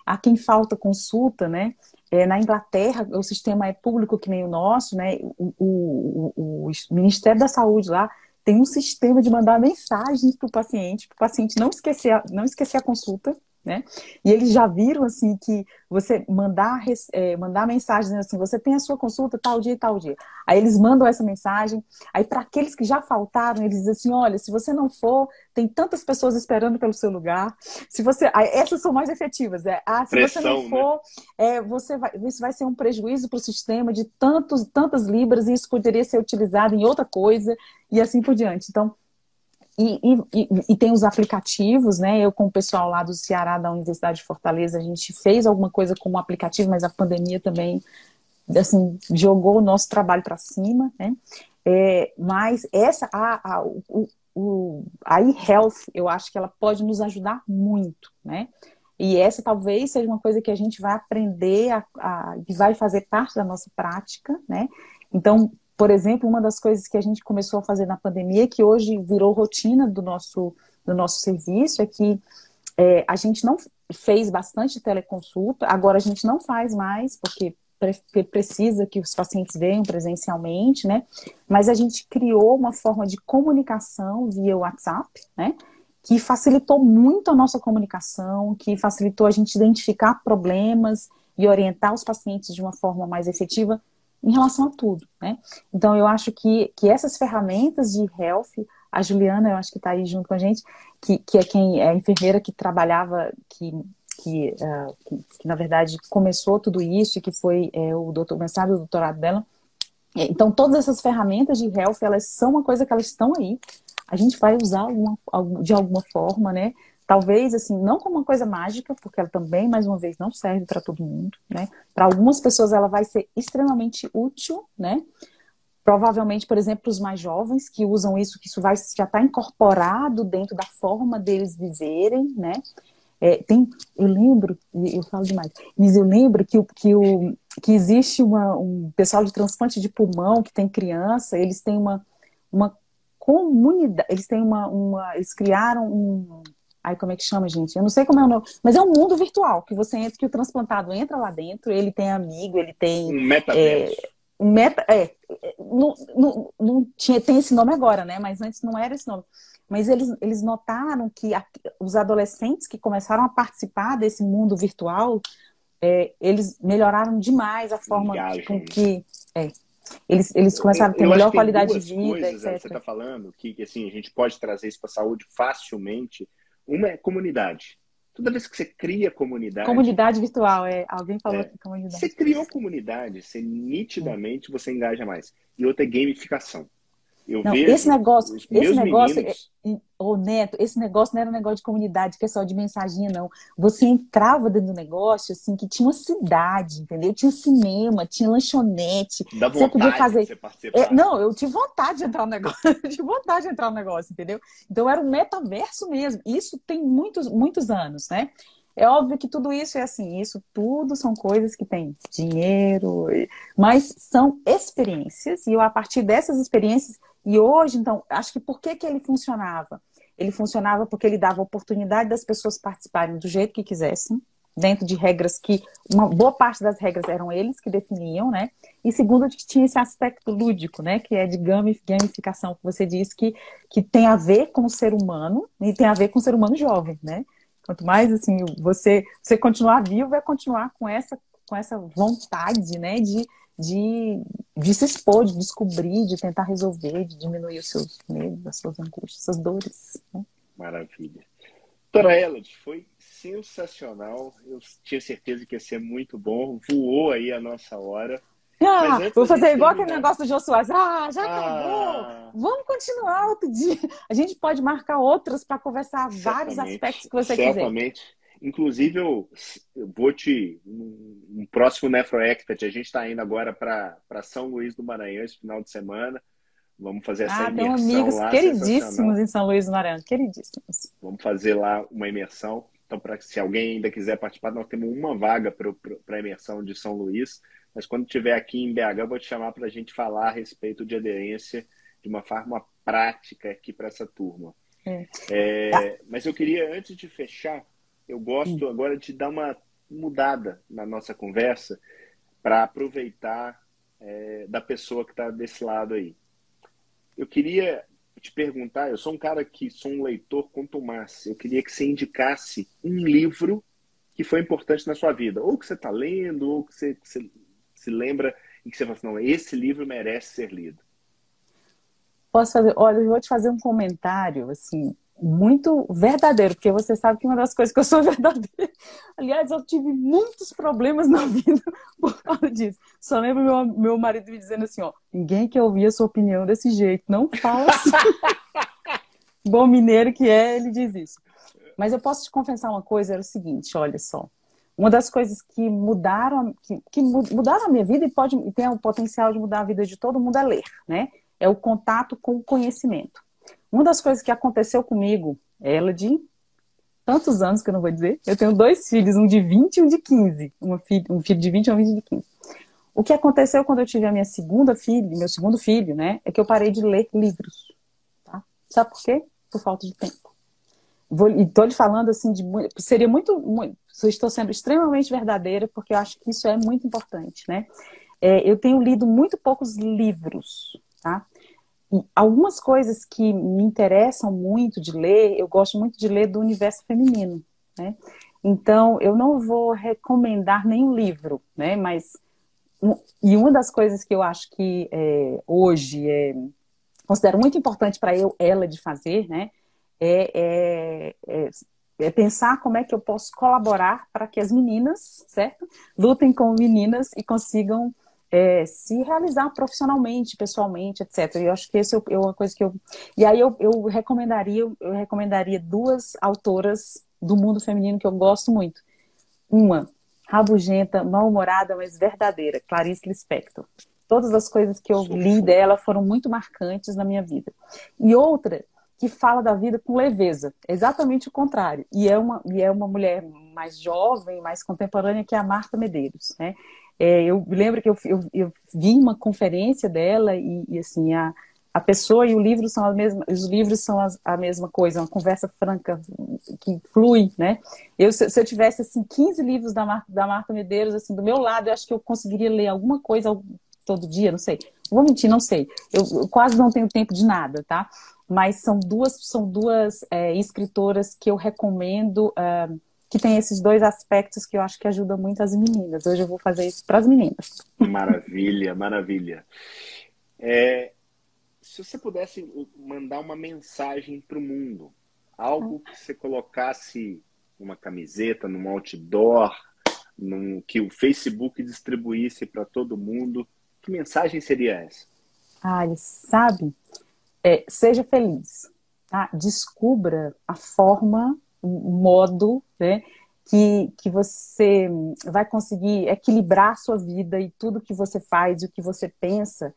a quem falta consulta, né? Na Inglaterra, o sistema é público que nem o nosso, né? O Ministério da Saúde lá tem um sistema de mandar mensagens para o paciente não esquecer a consulta, né? E eles já viram, assim, que você mandar mensagens assim, você tem a sua consulta tal dia e tal dia. Aí eles mandam essa mensagem, aí para aqueles que já faltaram, eles dizem assim, olha, se você não for, tem tantas pessoas esperando pelo seu lugar. Essas são mais efetivas. Se você não for, né? Isso vai ser um prejuízo para o sistema de tantas libras, e isso poderia ser utilizado em outra coisa, e assim por diante. Então, e tem os aplicativos, né? Eu com o pessoal lá do Ceará, da Universidade de Fortaleza, a gente fez alguma coisa como aplicativo, mas a pandemia também, assim, jogou o nosso trabalho para cima, né? Mas a e-health, eu acho que ela pode nos ajudar muito, né? E essa talvez seja uma coisa que a gente vai aprender e vai fazer parte da nossa prática, né? Então, por exemplo, uma das coisas que a gente começou a fazer na pandemia, que hoje virou rotina do nosso serviço, é que a gente não fez bastante teleconsulta, agora a gente não faz mais, porque precisa que os pacientes venham presencialmente, né? Mas a gente criou uma forma de comunicação via WhatsApp, né? Que facilitou muito a nossa comunicação, que facilitou a gente identificar problemas e orientar os pacientes de uma forma mais efetiva em relação a tudo, né? Então, eu acho que essas ferramentas de health, a Juliana, eu acho que está aí junto com a gente, que é a enfermeira que trabalhava, que na verdade começou tudo isso e que foi o mestrado e o doutorado dela. Então, todas essas ferramentas de health, elas são uma coisa que elas estão aí. A gente vai usar de alguma forma, né? Talvez, assim, não como uma coisa mágica, porque ela também, mais uma vez, não serve para todo mundo, né? Para algumas pessoas ela vai ser extremamente útil, né? Provavelmente, por exemplo, para os mais jovens que usam isso, que isso já está incorporado dentro da forma deles viverem, né? Eu lembro, eu falo demais, mas eu lembro que existe um pessoal de transplante de pulmão que tem criança, eles têm uma comunidade, eles criaram Ai, como é que chama, gente? Eu não sei como é o nome, mas é um mundo virtual, que você entra, que o transplantado entra lá dentro, ele tem amigo, ele tem... Um metaverso. Não tem esse nome agora, né? Mas antes não era esse nome. Mas eles notaram que os adolescentes que começaram a participar desse mundo virtual, eles melhoraram demais a forma com que... Eles começaram a ter melhor qualidade de vida, coisas, etc. Você está falando que assim, a gente pode trazer isso para a saúde facilmente. Uma é comunidade. Toda vez que você cria comunidade... Comunidade virtual, alguém falou que comunidade. Você criou comunidade, nitidamente você engaja mais. E outra é gamificação. Esse negócio, Neto, esse negócio não era um negócio de comunidade, que é só de mensaginha, não. Você entrava dentro do negócio, assim, que tinha uma cidade, entendeu? Tinha cinema, tinha lanchonete. Dá vontade você podia fazer... de você participar. Não, eu tive vontade de entrar no negócio. Eu tive vontade de entrar no negócio, entendeu? Então era um metaverso mesmo. Isso tem muitos anos, né? É óbvio que tudo isso é assim, isso tudo são coisas que têm dinheiro, mas são experiências, e eu, a partir dessas experiências, e hoje, então, acho que por que que ele funcionava? Ele funcionava porque ele dava oportunidade das pessoas participarem do jeito que quisessem, dentro de regras que, uma boa parte das regras eram eles que definiam, né? E segundo, que tinha esse aspecto lúdico, né? Que é de gamificação, que você disse que tem a ver com o ser humano, e tem a ver com o ser humano jovem, né? Quanto mais, assim, você continuar vivo, é continuar com essa vontade, né? De se expor, de descobrir, de tentar resolver, de diminuir os seus medos, as suas angústias, as suas dores, né? Maravilha. Doutora Elad, foi sensacional. Eu tinha certeza que ia ser muito bom. Voou aí a nossa hora. Mas antes Vou da gente fazer igual terminar... aquele negócio do Jô Soares. Já acabou! Vamos continuar outro dia. A gente pode marcar outras para conversar vários aspectos que você quiser. Certamente. Inclusive, eu vou um próximo Nefro Expert. A gente está indo agora para São Luís do Maranhão esse final de semana. Vamos fazer essa imersão tem amigos lá. Queridíssimos em São Luís do Maranhão. Queridíssimos. Vamos fazer lá uma imersão. Então, se alguém ainda quiser participar, nós temos uma vaga para a imersão de São Luís. Mas quando estiver aqui em BH, eu vou te chamar para a gente falar a respeito de aderência de uma forma prática aqui para essa turma. Mas eu queria, antes de fechar, eu gosto agora de dar uma mudada na nossa conversa para aproveitar da pessoa que está desse lado aí. Eu queria te perguntar, eu sou um cara que sou um leitor contumaz, eu queria que você indicasse um livro que foi importante na sua vida, ou que você está lendo, ou que você se lembra e que você fala assim, não, esse livro merece ser lido. Posso fazer? Olha, eu vou te fazer um comentário, assim, muito verdadeiro, porque você sabe que uma das coisas que eu sou verdadeira. Aliás, eu tive muitos problemas na vida por causa disso. Só lembro meu marido me dizendo assim, ó, ninguém quer ouvir a sua opinião desse jeito, não fala assim. Bom mineiro que é, ele diz isso. Mas eu posso te confessar uma coisa, era o seguinte, olha só. Uma das coisas que mudaram a minha vida e tem o potencial de mudar a vida de todo mundo é ler, né? É o contato com o conhecimento. Uma das coisas que aconteceu comigo, ela de tantos anos que eu não vou dizer, eu tenho 2 filhos, um de 20 e um de 15. Um filho de 20 e um de 15. O que aconteceu quando eu tive a meu segundo filho, né, é que eu parei de ler livros. Tá? Sabe por quê? Por falta de tempo. Estou lhe falando assim, seria muito, estou sendo extremamente verdadeira, porque eu acho que isso é muito importante, né? Eu tenho lido muito poucos livros, tá? E algumas coisas que me interessam muito de ler, eu gosto muito de ler do universo feminino, né? Então, eu não vou recomendar nenhum livro, né? Mas, e uma das coisas que eu acho que hoje considero muito importante para ela de fazer, né? É pensar como é que eu posso colaborar para que as meninas, certo? Lutem como meninas e consigam se realizar profissionalmente, pessoalmente, etc. E eu acho que essa é uma coisa que eu... E aí eu recomendaria 2 autoras do mundo feminino que eu gosto muito. Uma, rabugenta, mal-humorada, mas verdadeira, Clarice Lispector. Todas as coisas que eu li dela foram muito marcantes na minha vida. E outra, que fala da vida com leveza, exatamente o contrário. E é uma mulher mais jovem, mais contemporânea, que é a Marta Medeiros, né? Eu lembro que eu vi uma conferência dela e assim, a pessoa e o livro são a mesma, os livros são a mesma coisa, uma conversa franca que flui, né? Se eu tivesse assim 15 livros da Marta Medeiros assim do meu lado, eu acho que eu conseguiria ler alguma coisa todo dia, não sei. Vou mentir, não sei. Eu quase não tenho tempo de nada, tá? Mas são duas escritoras que eu recomendo, que tem esses 2 aspectos que eu acho que ajudam muito as meninas. Hoje eu vou fazer isso para as meninas. Maravilha, maravilha. Se você pudesse mandar uma mensagem para o mundo, algo que você colocasse numa camiseta, num outdoor, que o Facebook distribuísse para todo mundo, que mensagem seria essa? Sabe? Seja feliz. Tá? Descubra a forma, o modo, né, que você vai conseguir equilibrar a sua vida e tudo que você faz e o que você pensa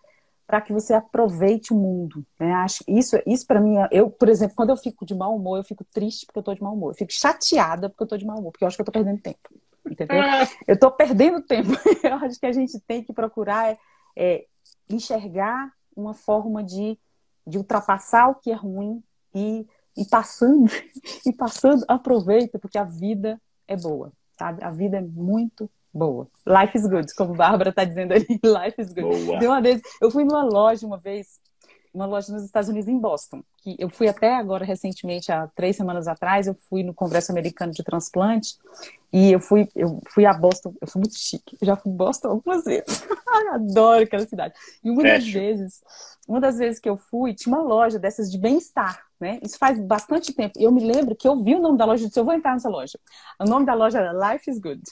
para que você aproveite o mundo, né? Acho isso para mim, eu, por exemplo, quando eu fico de mau humor, eu fico triste porque eu tô de mau humor, eu fico chateada porque eu tô de mau humor, porque eu acho que eu tô perdendo tempo, entendeu? Eu tô perdendo tempo. Eu acho que a gente tem que procurar enxergar uma forma de ultrapassar o que é ruim e passando, aproveita, porque a vida é boa, sabe? A vida é muito boa. Life is good, como a Bárbara está dizendo ali. Life is good. Boa. De uma vez, eu fui numa loja uma vez, uma loja nos Estados Unidos, em Boston. Que eu fui até agora, recentemente, há 3 semanas atrás, eu fui no Congresso Americano de Transplante e eu fui a Boston. Eu sou muito chique. Eu já fui em Boston algumas vezes. Adoro aquela cidade. E uma das vezes que eu fui, tinha uma loja dessas de bem-estar, né? Isso faz bastante tempo. E eu me lembro que eu vi o nome da loja e disse, eu vou entrar nessa loja. O nome da loja era Life is Good.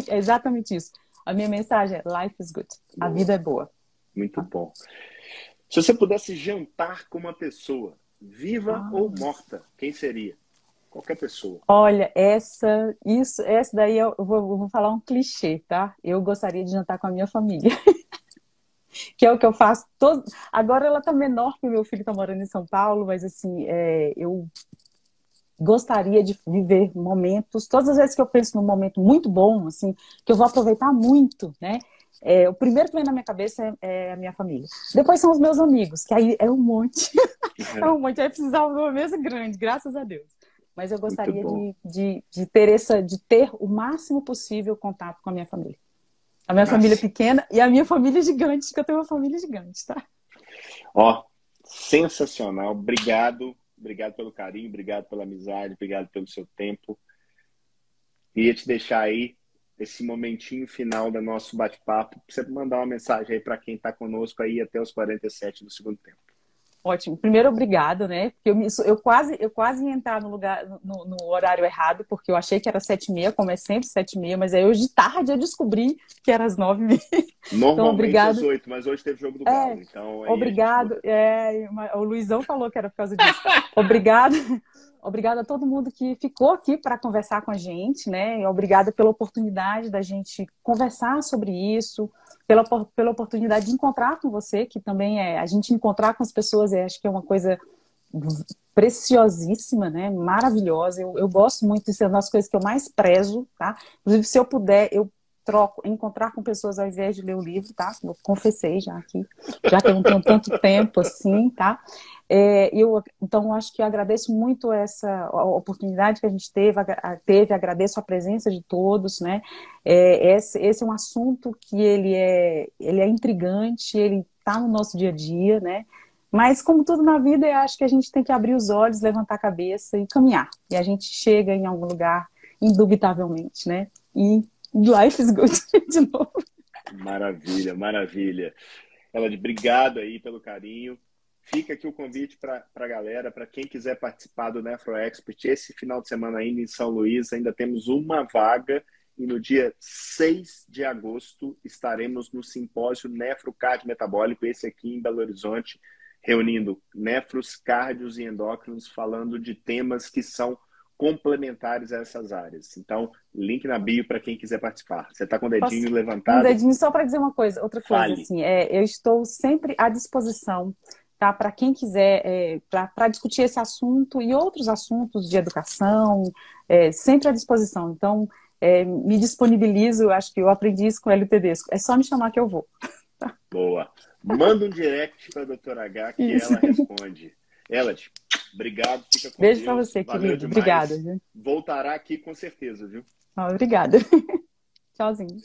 É exatamente isso. A minha mensagem é Life is good. A vida é boa. Muito bom. Se você pudesse jantar com uma pessoa, viva ou morta, quem seria? Qualquer pessoa. Olha, essa daí eu vou falar um clichê, tá? Eu gostaria de jantar com a minha família. Que é o que eu faço todo. Agora ela tá menor, porque meu filho tá morando em São Paulo, mas assim, eu gostaria de viver momentos, todas as vezes que eu penso num momento muito bom, assim, que eu vou aproveitar muito, né? O primeiro que vem na minha cabeça é a minha família. Depois são os meus amigos, que aí é um monte. É um monte, aí precisava de uma mesa grande, graças a Deus. Mas eu gostaria de ter o máximo possível contato com a minha família. A minha família pequena e a minha família gigante, que eu tenho uma família gigante, tá? Ó, sensacional. Obrigado. Obrigado pelo carinho, obrigado pela amizade, obrigado pelo seu tempo. Queria te deixar aí esse momentinho final do nosso bate-papo, para você mandar uma mensagem aí para quem está conosco aí até os 47 do segundo tempo. Ótimo. Primeiro, obrigado, né? Porque eu quase ia entrar no horário errado, porque eu achei que era 7h30, como é sempre 7h30, mas aí hoje de tarde eu descobri que era às 9h30. Normalmente então, às 8h, mas hoje teve jogo do Galo. Então, obrigado. O Luizão falou que era por causa disso. Obrigada a todo mundo que ficou aqui para conversar com a gente, né? E obrigada pela oportunidade da gente conversar sobre isso, pela oportunidade de encontrar com você, que também a gente encontrar com as pessoas, acho que é uma coisa preciosíssima, né? Maravilhosa. Eu gosto muito, isso é uma das coisas que eu mais prezo, tá? Inclusive, se eu puder, eu encontrar com pessoas ao invés de ler o livro, tá? Eu confessei já aqui, já que eu não tenho tanto tempo assim, tá? Então, acho que eu agradeço muito essa oportunidade que a gente teve, agradeço a presença de todos, né? Esse é um assunto que ele é intrigante, ele está no nosso dia a dia, né? Mas, como tudo na vida, eu acho que a gente tem que abrir os olhos, levantar a cabeça e caminhar. E a gente chega em algum lugar, indubitavelmente, né? E life is good, de novo. Maravilha, maravilha. Elad, obrigado aí pelo carinho. Fica aqui o convite para a galera, para quem quiser participar do Nefro Expert. Esse final de semana ainda em São Luís, ainda temos uma vaga. E no dia 6 de agosto estaremos no simpósio Nefro Cardio Metabólico, esse aqui em Belo Horizonte, reunindo nefros, cardios e endócrinos, falando de temas que são complementares a essas áreas. Então, link na bio para quem quiser participar. Você está com o dedinho levantado? Um dedinho só para dizer outra coisa. Fale. Assim, eu estou sempre à disposição, tá? Para quem quiser, para discutir esse assunto e outros assuntos de educação, sempre à disposição. Então, me disponibilizo, acho que eu aprendi isso com o Hélio Tedesco. É só me chamar que eu vou. Tá? Boa. Manda um direct para a doutora H que ela responde. Elad, obrigado. Fica com Beijo Deus. para você, Valeu querido. demais. Obrigada. Viu? Voltará aqui com certeza, viu? Obrigada. Tchauzinho.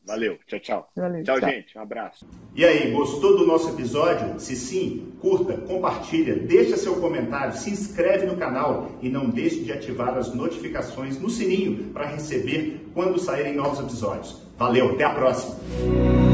Valeu. Tchau, tchau. Valeu, tchau, tchau, gente. Um abraço. E aí, gostou do nosso episódio? Se sim, curta, compartilha, deixa seu comentário, se inscreve no canal e não deixe de ativar as notificações no sininho para receber quando saírem novos episódios. Valeu, até a próxima!